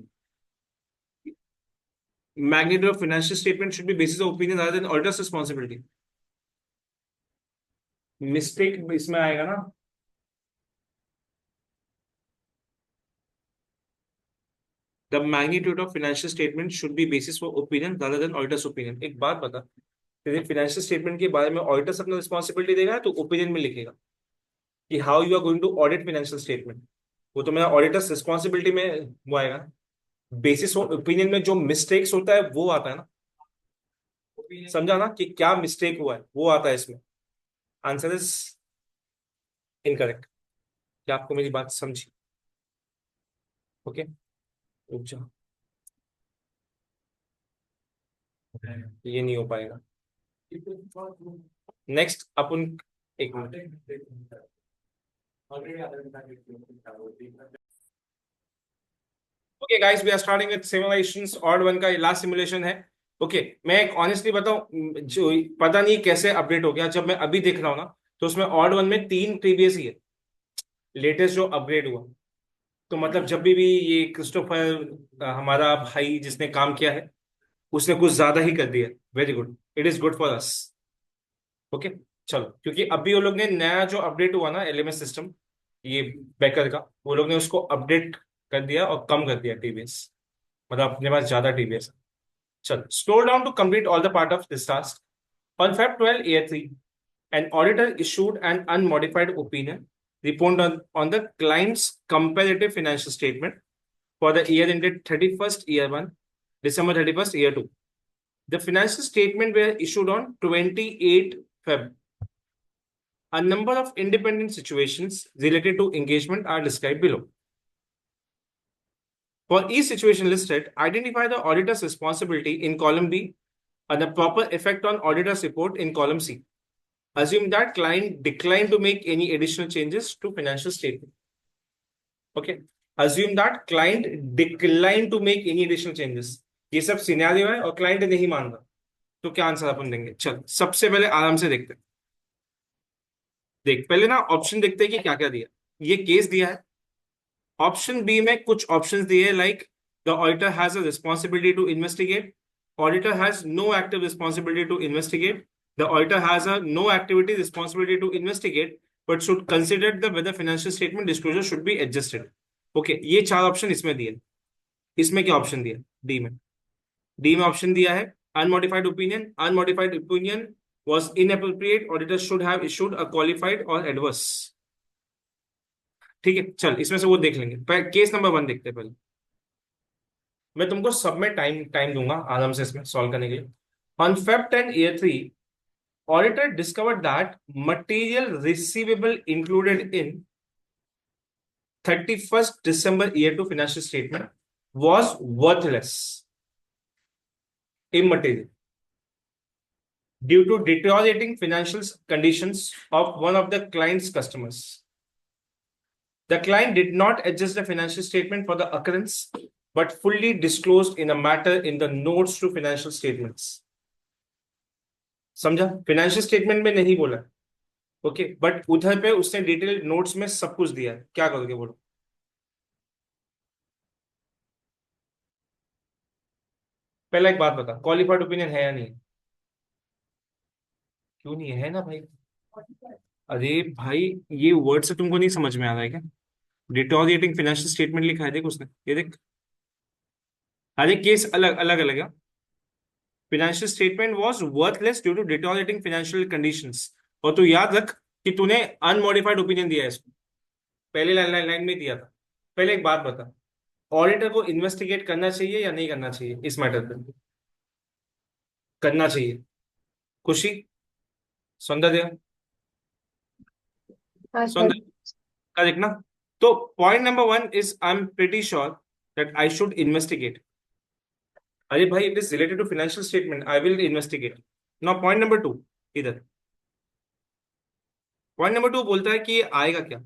Speaker 1: magnitude of financial statement should be basis of opinion rather than auditor's responsibility. Mistake इसमें आएगा ना, the magnitude of financial statement should be basis for opinion rather than auditors opinion. एक बात बता, यदि financial statement के बारे में ऑडिटर्स अपना रिस्पॉन्सिबिलिटी देगा तो ओपिनियन में लिखेगा कि how you are going to audit financial statement. वो तो मेरा ऑडिटर्स रिस्पॉन्सिबिलिटी में वो आएगा. बेसिस ऑफ ओपिनियन में जो मिस्टेक्स होता है वो आता है ना, समझा ना कि क्या मिस्टेक हुआ है, वो आता है इसमें. Answer is incorrect. क्या आपको मेरी बात समझी? ओके, रुक जाओ, ये नहीं हो पाएगा. नेक्स्ट अपन, एक minute. Okay guys, we are starting with simulations. Odd one का लास्ट सिमुलेशन है. ओके मैं एक ऑनेस्टली बताऊं, जो पता नहीं कैसे अपडेट हो गया, जब मैं अभी देख रहा हूँ ना तो उसमें ऑड वन में 3 प्रीवियस ही है, लेटेस्ट जो अपग्रेड हुआ. तो मतलब जब भी ये क्रिस्टोफर हमारा भाई जिसने काम किया है उसने कुछ ज्यादा ही कर दिया. Very good, it is good for us. Okay चलो, क्योंकि अभी वो लोग ने नया जो अपडेट हुआ ना एलएमएस सिस्टम, ये बेकर का, वो लोग ने उसको अपडेट कर दिया और कम कर दिया टीबीएस. मतलब अपने पास ज्यादा टीबीएस. चलो, scroll down to complete all the part of this task. On Feb 12, Year 3, an auditor issued an unmodified opinion report on the client's comparative financial statement for the year ended 31st Year 1, December 31st Year 2. The financial statement were issued on 28 Feb. A number of independent situations related to engagement are described below. For each situation listed, identify the auditor's responsibility in column B and the proper effect on auditor's report in column C. Assume that client declined to make any additional changes to financial statement. Okay. Assume that client declined to make any additional changes. ये सब scenario है और client नहीं मान रहा, तो क्या answer अपन देंगे? चल सबसे पहले आराम से देखते हैं. देख पहले ना ऑप्शन देखते हैं कि क्या क्या दिया. ये केस दिया है. ऑप्शन बी में कुछ ऑप्शंस दिए like the auditor has a responsibility to investigate, auditor has no active responsibility to investigate, the auditor has a no activity responsibility to investigate but should consider the whether financial statement disclosure should be adjusted. Okay, ये 4 option इसमें दिए. इसमें क्या option दिया? D में option दिया है unmodified opinion. Unmodified opinion was inappropriate, auditor should have issued a qualified or adverse. ठीक है, चल इसमें से वो देख लेंगे. केस नंबर 1 देखते हैं पहले. मैं तुमको सब में टाइम टाइम दूंगा आराम से इसमें सॉल्व करने के लिए. On Feb 10 Year 3, auditor discovered that material receivable included in 31st December Year 2 financial statement was worthless, immaterial, due to deteriorating financial conditions of one of the client's customers. The client did not adjust the financial statement for the occurrence, but fully disclosed in a matter in the notes to financial statements. समझा? Financial statement में नहीं बोला. Okay, but उधर पे उसने detail notes में सब कुछ दिया है. क्या करोगे बोलो? पहला एक बात बता, क्वालिफाइड ओपिनियन है या नहीं? क्यों नहीं है ना भाई? अरे भाई ये वर्ड से तुमको नहीं समझ में आ रहा है क्या? डिटोरिएटिंग फाइनेंशियल स्टेटमेंट लिखा है, देख उसने, ये देख. हर एक केस अलग अलग अलग है. Financial statement was worthless due to deteriorating financial conditions. और तू याद रख कि तूने अनमोडिफाइड ओपिनियन दिया है इसको, पहले लाइन में दिया था. पहले एक बात बता, ऑडिटर को इन्वेस्टिगेट करना चाहिए या नहीं करना चाहिए इस मैटर पे? करना चाहिए. खुशी, सौंदर्य, सौंदर्य का देखना. तो point number 1 is I am pretty sure that I should investigate. अरे भाई it is related to financial statement, I will investigate. Now point number 2 इधर. पॉइंट नंबर 2 बोलता है कि ये आएगा क्या?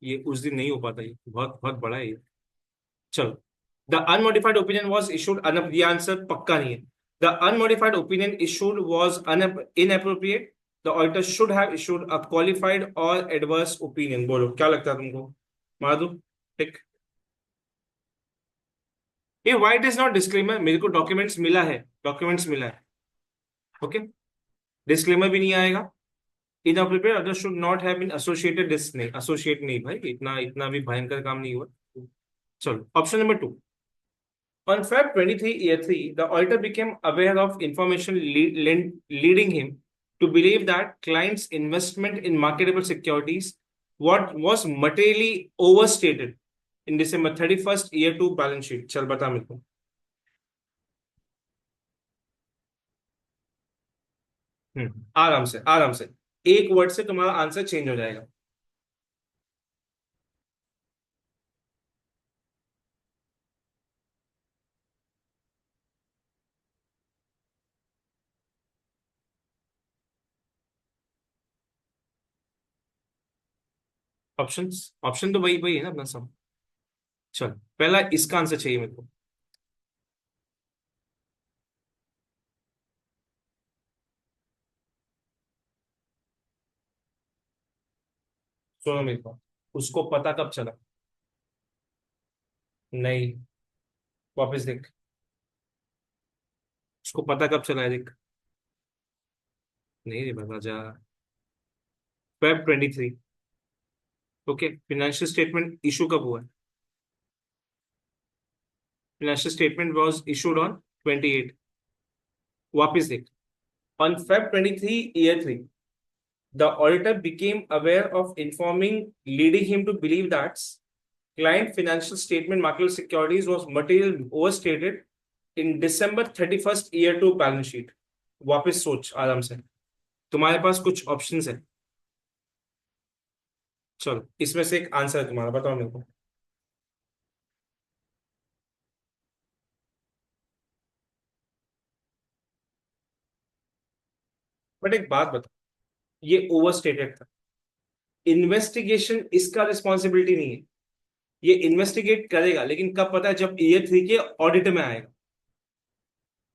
Speaker 1: ये उस दिन नहीं हो पाता, ये बहुत बहुत बड़ा है ये. चलो, the unmodified opinion was issued, ये आंसर पक्का नहीं है. The unmodified opinion issued was inappropriate. The auditor should have issued a qualified और एडवर्स ओपिनियन. बोलो क्या लगता है तुमको? मार दो टिक. ये व्हाइट इज नॉट डिस्क्लेमर, मेरे को डॉक्यूमेंट्स मिला है, डॉक्यूमेंट्स मिला है, ओके। डिस्क्लेमर भी नहीं आएगा। Inappropriate other should not have been associated this, नहीं एसोसिएट नहीं भाई, इतना इतना भी भयंकर काम नहीं हुआ। चलो option number 2। On Feb 23, year 3, the auditor became aware of information leading him to believe that clients' investment in marketable securities what was materially overstated in December 31st, year 2 balance sheet. चल बता मेरे को। आराम से आराम से, एक word से तुम्हारा आंसर चेंज हो जाएगा। ऑप्शंस, ऑप्शन तो वही वही है ना अपना सब। चल पहला इसका आंसर चाहिए मेरे को। सुनो मेरे को, उसको पता कब चला? नहीं, वापस देख, उसको पता कब चला है देख। नहीं रे बता जा। Feb 23, okay. Financial statement issue कब हुआ है? Financial statement was issued on 28। वापस देख, on Feb 23, year 3, the auditor became aware of informing leading him to believe that client financial statement marketable securities was material overstated in December 31st, year 2 balance sheet। वापस सोच आराम से, तुम्हारे पास कुछ options है। चलो इसमें से एक आंसर है तुम्हारा, बताओ मेरे को। बट एक बात बता, ये ओवरस्टेटेड था, इन्वेस्टिगेशन इसका रिस्पॉन्सिबिलिटी नहीं है। ये इन्वेस्टिगेट करेगा लेकिन कब पता है? जब ईयर 3 के ऑडिट में आएगा।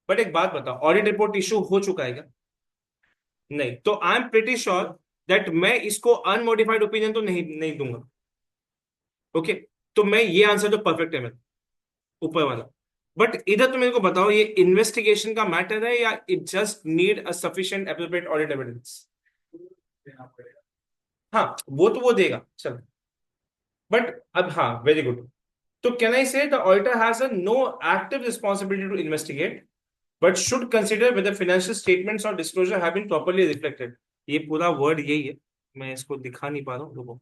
Speaker 1: बट एक बात बता, ऑडिट रिपोर्ट इशू हो चुका है क्या? नहीं, तो I am pretty sure that मैं इसको अनमोडिफाइड ओपिनियन तो नहीं नहीं दूंगा, ओके। तो मैं ये आंसर तो परफेक्ट है मेरा, ऊपर वाला। बट इधर तो मेरे को बताओ, ये इन्वेस्टिगेशन का मैटर है या it just need a sufficient appropriate audit evidence? हाँ वो तो वो देगा, चल। बट अब हाँ, वेरी गुड। तो can I say the auditor has a no active responsibility to investigate but should consider whether financial statements or disclosure have been properly reflected। ये पूरा वर्ड यही है, मैं इसको दिखा नहीं पा रहा हूँ, रुको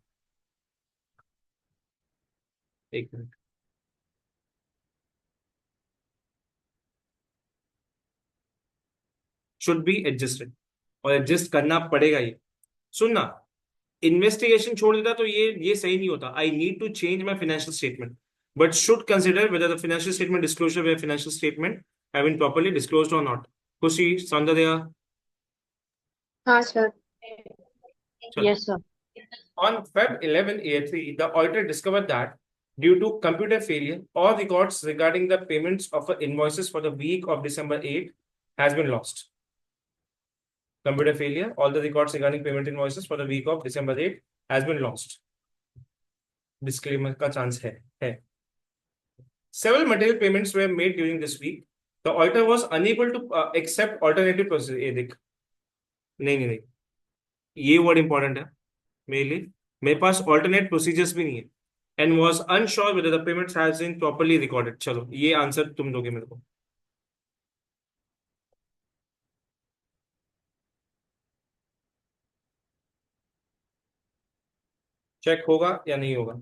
Speaker 1: एक मिनट। शुड बी एडजस्टेड, और एडजस्ट करना पड़ेगा ये। सुनना, इन्वेस्टिगेशन छोड़ देता तो ये सही नहीं होता। I need to change my financial statement but should consider whether the financial statement disclosure where financial statement have been properly disclosed or not। खुशी, सौंदर्य,
Speaker 4: हाँ सर।
Speaker 1: चलो।
Speaker 4: Yes sir.
Speaker 1: On Feb 11, year 3, the auditor discovered that due to computer failure, all records regarding the payments of invoices for the week of December 8 has been lost। Computer failure, all the records regarding payment invoices for the week of December 8 has been lost। Disclaimer का chance है। Several material payments were made during this week। The auditor was unable to accept alternative procedure। ये देख, नहीं नहीं नहीं, ये word important है मेरे लिए। मेरे पास ऑल्टरनेट प्रोसीजर्स भी नहीं है। And was unsure whether the payments has been properly recorded. चलो ये आंसर तुम दोगे मेरे को। चेक होगा या नहीं होगा?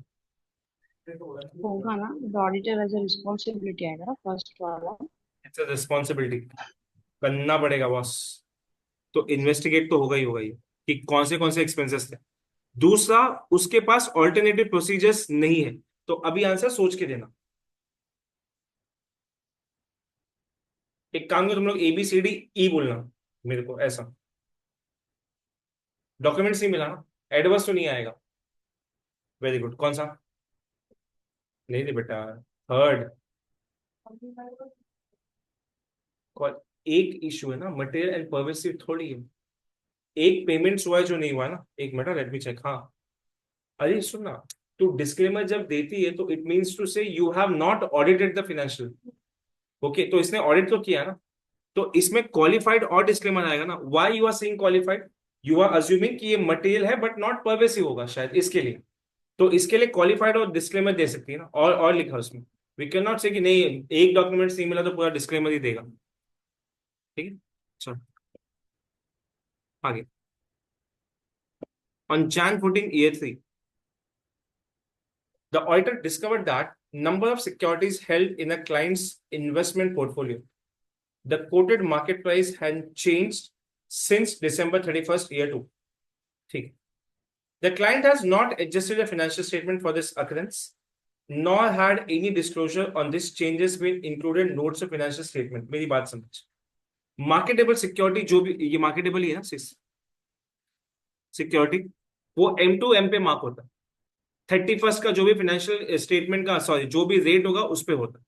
Speaker 4: होगा ना, the auditor as a responsibility आएगा ना फर्स्ट वाला।
Speaker 1: इट्स अ रिस्पॉन्सिबिलिटी, करना पड़ेगा बॉस। तो इन्वेस्टिगेट तो होगा ही होगा ये, कि कौन से एक्सपेंसेस थे। दूसरा, उसके पास ऑल्टरनेटिव प्रोसीजर्स नहीं है। तो अभी आंसर सोच के देना। एक काम करो, तुम लोग ABCD E बोलना मेरे को, ऐसा। डॉक्यूमेंट्स नहीं मिला ना, एडवर्स तो नहीं आएगा। वेरी गुड, कौन सा? नहीं रे बेटा, थर्ड। एक इशू है ना, मटेरियल एंड परवेसिव थोड़ी है। एक पेमेंट्स हुआ है जो नहीं हुआ है ना। एक मिनट, लेट मी चेक। हाँ, अरे सुन ना, तो डिस्क्लेमर जब देती है तो इट मीन्स टू से you have not audited the financial. Okay, तो इसने ऑडिट तो किया ना, तो इसमें क्वालिफाइड और डिस्क्लेमर आएगा ना। Why you are saying qualified? You are assuming कि ये मटेरियल है बट नॉट परवेसिव होगा शायद, इसके लिए। तो इसके लिए क्वालिफाइड और डिस्क्लेमर दे सकती है ना, और लिखा उसमें। वी कैन नॉट से कि नहीं एक डॉक्यूमेंट नहीं मिला तो पूरा डिस्क्लेमर ही देगा। ठीक है, चलो आगे। On Jan 14, year 3, the auditor discovered that number of securities held in a client's investment portfolio. The quoted market price had changed since December 31st, year 2. ठीक. The client has not adjusted a financial statement for this occurrence, nor had any disclosure on these changes been included in notes of financial statement. मेरी बात समझ। Marketable security जो भी, ये marketable ही है ना security, वो M2M पे मार्क होता है। 31st का जो भी फाइनेंशियल स्टेटमेंट का, सॉरी, जो भी रेट होगा उस पे होता है।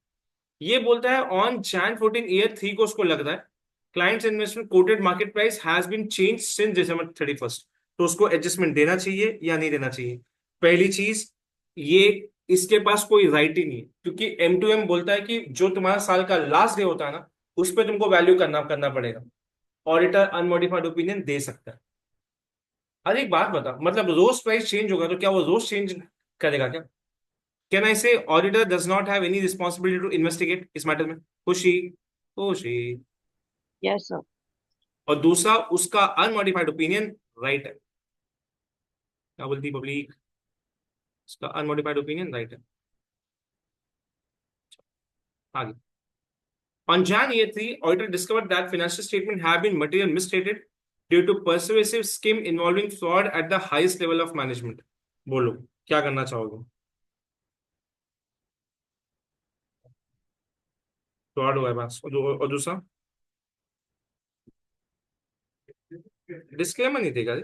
Speaker 1: ये बोलता है ऑन Jan 14 ईयर 3 को उसको लग रहा है clients investment quoted market price has been change since December 31st, तो उसको एडजस्टमेंट देना चाहिए या नहीं देना चाहिए? पहली चीज, ये इसके पास कोई राइट ही नहीं है, क्योंकि M2M बोलता है कि जो तुम्हारा साल का लास्ट डे होता है ना, उस पर तुमको वैल्यू करना पड़ेगा। ऑडिटर अनमोडिफाइड ओपिनियन दे सकता है। अरे एक बात बता, मतलब रोज प्राइस चेंज होगा तो क्या वो रोज चेंज करेगा क्या? Can I say auditor does not have any responsibility to investigate इस मैटर में? खुशी, खुशी।
Speaker 4: Yes, sir.
Speaker 1: और दूसरा, उसका अनमोडिफाइड ओपिनियन राइट है। क्या बोलती पब्लिक? उसका अनमोडिफाइड ओपिनियन राइट है। आगे। On Jan year 3, auditor discovered that financial statement have been materially misstated due to pervasive scheme involving fraud at the highest level of management. बोलो क्या करना चाहोगे? फ्रॉड हुआ है बस, और दूसरा डिस्क्लेमर नहीं देगा रे।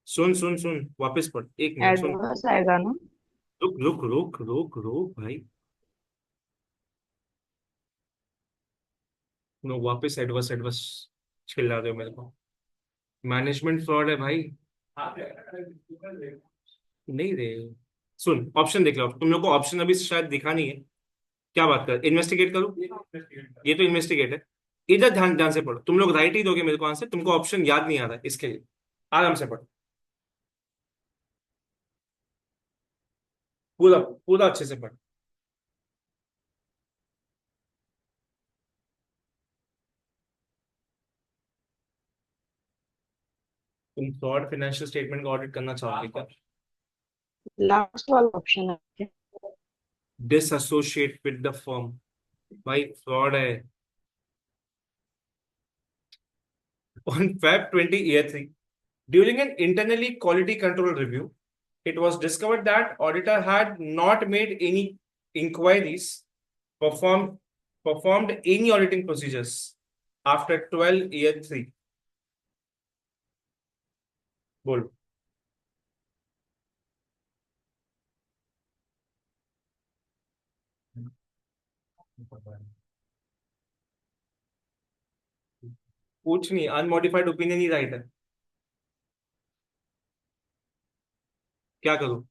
Speaker 1: सुन सुन सुन, वापस पढ़, एक मिनट सुन।
Speaker 4: एडवर्स आएगा ना?
Speaker 1: रुक रुक रुक रुक रुक भाई, नो, वापस एडवर्स एडवर्स चिल्ला रहे हो मेरे को। मैनेजमेंट फ्रॉड है भाई, नहीं रे। सुन, ऑप्शन देख लो, तुम लोग को ऑप्शन अभी शायद दिखा नहीं है। क्या बात कर, इन्वेस्टिगेट करो, ये तो इन्वेस्टिगेट है। इधर ध्यान ध्यान से पढ़ो, तुम लोग राइट ही दोगे मेरे को आंसर, तुमको ऑप्शन याद नहीं आ रहा है इसके लिए। आराम से पढ़ो, पूरा पूरा अच्छे से पढ़ो। तुम फ्रॉड फाइनेंशियल स्टेटमेंट का ऑडिट करना चाहोगे क्या?
Speaker 4: लास्ट वाला ऑप्शन है।
Speaker 1: डिसएसोसिएट विद द फर्म, भाई फ्रॉड है। On Feb 20 year 3, during an internally quality control review, it was discovered that auditor had not made any inquiries, performed any auditing procedures after 12 year 3. बोलो। कुछ नहीं, unmodified opinion ही right है। क्या करूं?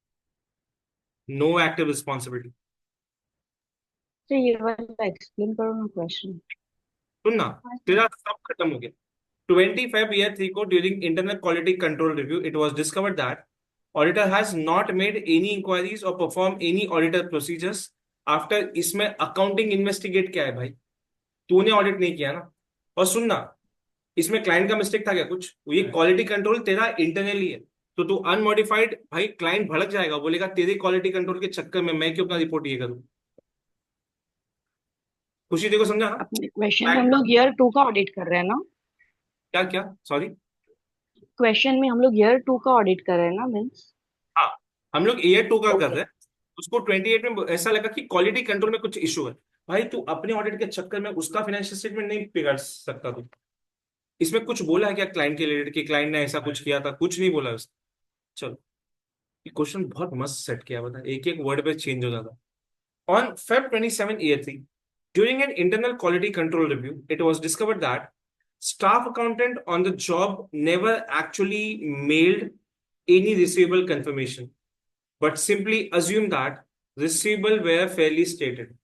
Speaker 1: No active responsibility.
Speaker 4: तो ये वाला explain करो ना क्वेश्चन।
Speaker 1: सुन ना, तेरा सब खत्म हो गया। 25 year 3 को during internal quality control review it was discovered that auditor has not made any inquiries और perform any auditor procedures after. इसमें अकाउंटिंग इन्वेस्टिगेट क्या है भाई? तूने ऑडिट नहीं किया ना। और सुनना, इसमें क्लाइंट का मिस्टेक था क्या कुछ? ये क्वालिटी कंट्रोल तेरा इंटरनली है, तो तू अनमोडिफाइड, भाई क्लाइंट भड़क जाएगा, बोलेगा तेरे क्वालिटी कंट्रोल के चक्कर में मैं क्यों अपना रिपोर्ट ये करूं। खुशी देखो, समझा ना?
Speaker 4: अपने क्वेश्चन में हम लोग ईयर 2 का ऑडिट कर रहे हैं ना?
Speaker 1: क्या क्या, सॉरी?
Speaker 4: क्वेश्चन में हम लोग ईयर 2 का ऑडिट कर रहे हैं ना, मीन्स?
Speaker 1: हाँ, हम लोग ईयर 2 का कर
Speaker 4: ओके।
Speaker 1: रहे हैं। उसको 28 में ऐसा लगा कि क्वालिटी कंट्रोल में कुछ इशू है। भाई तू अपने ऑडिट के चक्कर में उसका फाइनेंशियल स्टेटमेंट नहीं बिगाड़ सकता तू। इसमें कुछ बोला है क्या क्लाइंट के रिलेटेड कि क्लाइंट ने ऐसा कुछ किया था? कुछ नहीं बोला उसने। चलो, ये क्वेश्चन बहुत मस्त सेट किया, बता, एक एक वर्ड पे चेंज हो जाता। On Feb 27 year 3, during an internal quality control review, it was discovered that Staff accountant on the job never actually mailed any receivable confirmation, but simply assumed that receivable were fairly stated.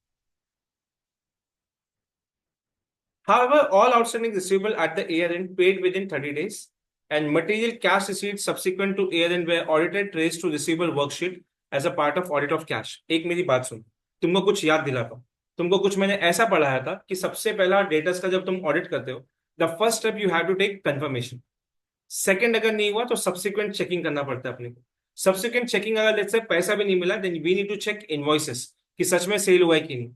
Speaker 1: However, all outstanding receivable at the year end paid within 30 days, and material cash receipts subsequent to year end were audited traced to receivable worksheet as a part of audit of cash. एक मेरी बात सुन, तुमको कुछ याद दिलाता हूं। तुमको कुछ मैंने ऐसा पढ़ाया था कि सबसे पहला डेटर्स का जब तुम ऑडिट करते हो, the first step you have to take confirmation. Second अगर नहीं हुआ तो सब्सिक्वेंट चेकिंग करना पड़ता है अपने को। सब्सिक्वेंट चेकिंग अगर लेट्स से पैसा भी नहीं मिला, then we need to check invoices कि सच में सेल हुआ है कि नहीं।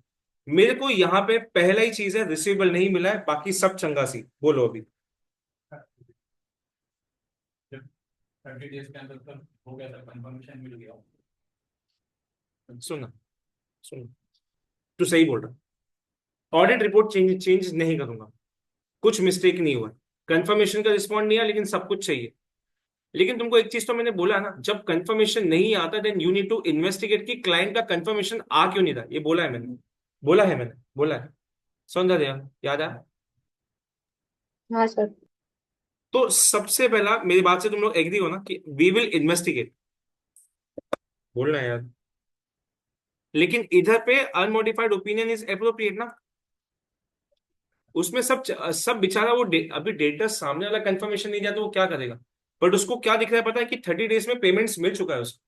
Speaker 1: मेरे को यहाँ पे पहला ही चीज है रिसीवेबल नहीं मिला है, बाकी सब चंगा सी। बोलो अभी
Speaker 3: 30 days के अंदर सर हो गया था, कंफर्मेशन मिल गया।
Speaker 1: सुनना सुन, तू सही बोल रहा। ऑडिट रिपोर्ट चेंज नहीं करूंगा, कुछ मिस्टेक नहीं हुआ, कंफर्मेशन का रिस्पॉन्ड नहीं आया, लेकिन सब कुछ चाहिए। लेकिन तुमको एक चीज तो मैंने बोला ना, जब कंफर्मेशन नहीं आता then you need to investigate कि क्लाइंट का कंफर्मेशन आ क्यों नहीं था। ये बोला है मैंने, बोला है। सौंदर्य याद है?
Speaker 4: हाँ सर।
Speaker 1: तो सबसे पहला मेरी बात से तुम लोग एग्री हो ना कि वी विल इन्वेस्टिगेट, बोलना है यार। लेकिन इधर पे अनमोडिफाइड ओपिनियन इज एप्रोप्रिएट ना, उसमें सब बेचारा वो अभी डेटा सामने वाला कंफर्मेशन नहीं जाता तो वो क्या करेगा। बट उसको क्या दिख रहा है पता है कि 30 डेज में पेमेंट्स मिल चुका है उसको,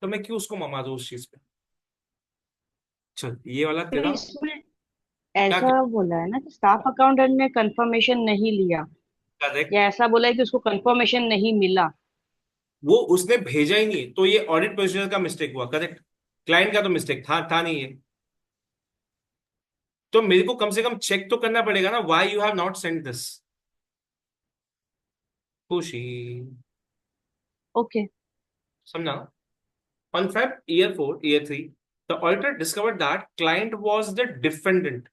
Speaker 1: तो मैं क्यों उसको ममा दूं उस चीज पे। चल ये वाला
Speaker 4: तो
Speaker 1: तेरा
Speaker 4: इसमें
Speaker 1: क्या
Speaker 4: ऐसा बोला है ना कि स्टाफ अकाउंटेंट ने कंफर्मेशन नहीं लिया,
Speaker 1: करेक्ट,
Speaker 4: या ऐसा बोला है कि उसको कंफर्मेशन नहीं मिला।
Speaker 1: वो उसने भेजा ही नहीं, तो ये ऑडिट प्रोसीजर का मिस्टेक हुआ। करेक्ट, क्लाइंट का तो मिस्टेक था नहीं है। तो मेरे को कम से कम चेक तो करना पड़ेगा ना, why you have not send this. खुशी
Speaker 4: ओके।
Speaker 1: समझा? On Feb year 4, year 3, the auditor discovered that client was the defendant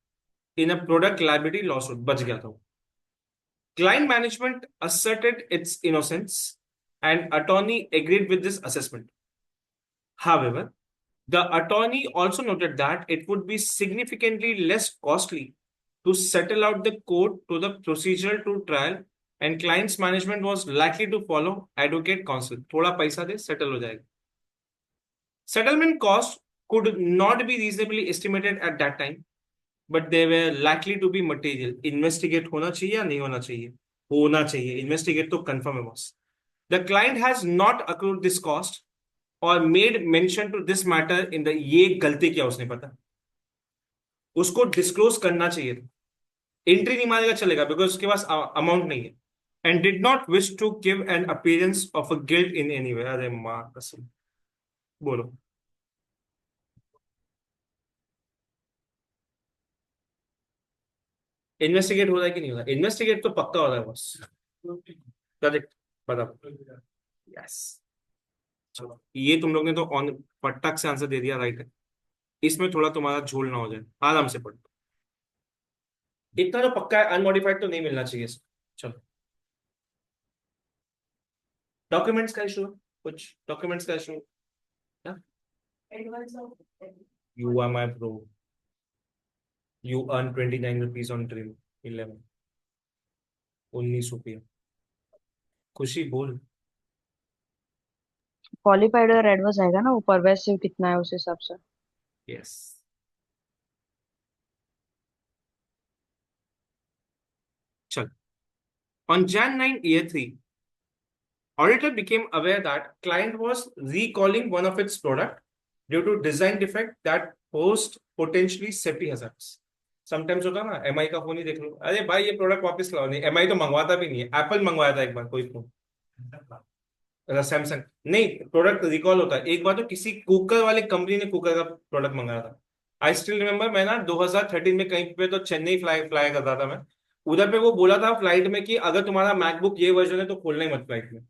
Speaker 1: in a product liability lawsuit. बच गया था वो। Client management asserted its innocence and attorney agreed with this assessment. However, the attorney also noted that it would be significantly less costly to settle out the court to the procedural to trial, and client's management was likely to follow advocate counsel. थोड़ा पैसा दे settle हो जाएगा। Settlement costs could not be reasonably estimated at that time, but they were likely to be material. Investigate होना चाहिए या नहीं होना चाहिए? होना चाहिए। Investigate तो confirm है boss. The client has not accrued this cost or made mention to this matter in the, ये गलती किया उसने, पता उसको डिस्क्लोज करना चाहिए था। एंट्री नहीं मारेगा चलेगा बिकॉज उसके पास अमाउंट नहीं है, and did not wish to give an appearance of a guilt in any way. अरे मां कसम, बोलो इन्वेस्टिगेट हो रहा है कि नहीं हो रहा? इन्वेस्टिगेट तो पक्का हो रहा है बॉस। करेक्ट, बताओ। यस, चलो ये तुम लोग ने तो ऑन फटाक से आंसर दे दिया, राइट है। इसमें थोड़ा तुम्हारा झोल ना हो जाए, आराम से पढ़ो। इतना तो पक्का है, अनमोडिफाइड तो नहीं मिलना चाहिए इसको। चलो डॉक्यूमेंट्स का इशू, कुछ डॉक्यूमेंट्स का issue.
Speaker 2: Advance of
Speaker 1: you are my pro, you earn 29 rupees on Dream 11, 19 रुपया। खुशी बोल।
Speaker 4: क्वालिफाइड और एडवर्स आएगा ना ऊपर, वैसे कितना है उस हिसाब से।
Speaker 1: यस, चल। On Jan 9, year 3, auditor became aware that client was recalling one of its product due to design defect that posed potentially safety hazards. Sometimes होता ना, एमआई का फोन ही देख लो, अरे भाई ये प्रोडक्ट वापस लाओ। नहीं, एमआई तो मंगवाता भी नहीं है, एप्पल मंगवाया था एक बार कोई फोन, सैमसंग नहीं, प्रोडक्ट रिकॉल होता है। एक बार तो किसी कुकर वाले कंपनी ने कुकर का प्रोडक्ट मंगाया था। आई स्टिल रिमेम्बर, मैं ना 2013 में कहीं पे तो चेन्नई फ्लाई करता था मैं, उधर पे वो बोला था फ्लाइट में कि अगर तुम्हारा मैकबुक ये वर्जन है तो खोलना ही मत फ्लाइट में।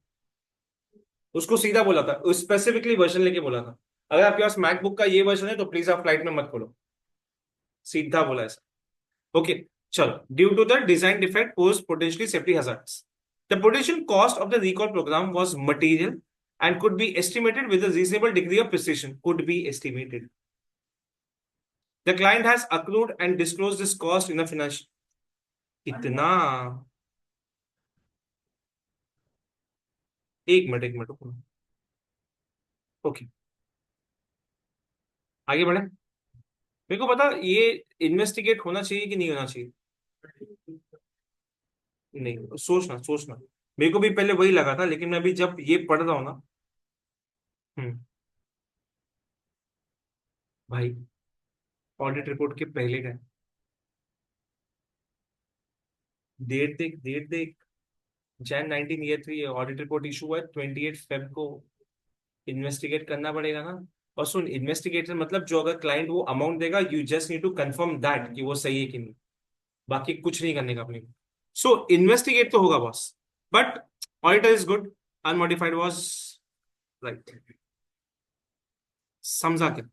Speaker 1: उसको सीधा बोला था, स्पेसिफिकली वर्जन लेके बोला था, अगर आपके पास मैकबुक का ये वर्जन है तो प्लीज आप फ्लाइट में मत खोलो, सीधा बोला ऐसा। ओके चलो, due to the design defect pose potentially safety hazards, the potential cost of the recall program was material and could be estimated with a reasonable degree of precision. Could be estimated. The client has accrued and disclosed this cost in a financial. इतना एक minute रुको। Okay, आगे बढ़े। मेरे को पता ये investigate होना चाहिए कि नहीं होना चाहिए। नहीं, सोचना सोचना। मेरे को भी पहले वही लगा था, लेकिन मैं अभी जब ये पढ़ रहा हूँ ना। हम्म। भाई, ऑडिट रिपोर्ट के पहले का है। डेट देख, डेट देख। Jain 19 year 3 audit report issue हुआ है 28 फेब को। इन्वेस्टिगेट करना पड़ेगा ना। और सुन, इन्वेस्टिगेटर मतलब जो अगर क्लाइंट वो अमाउंट देगा, you just need to confirm that कि वो सही है कि नहीं। बाकी कुछ नहीं करने का अपने को। सो इन्वेस्टिगेट तो होगा boss. But auditor is good. Unmodified was right. समझा क्या?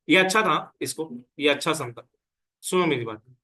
Speaker 1: ये अच्छा था इसको। ये अच्छा समझा। सुनो मेरी बात।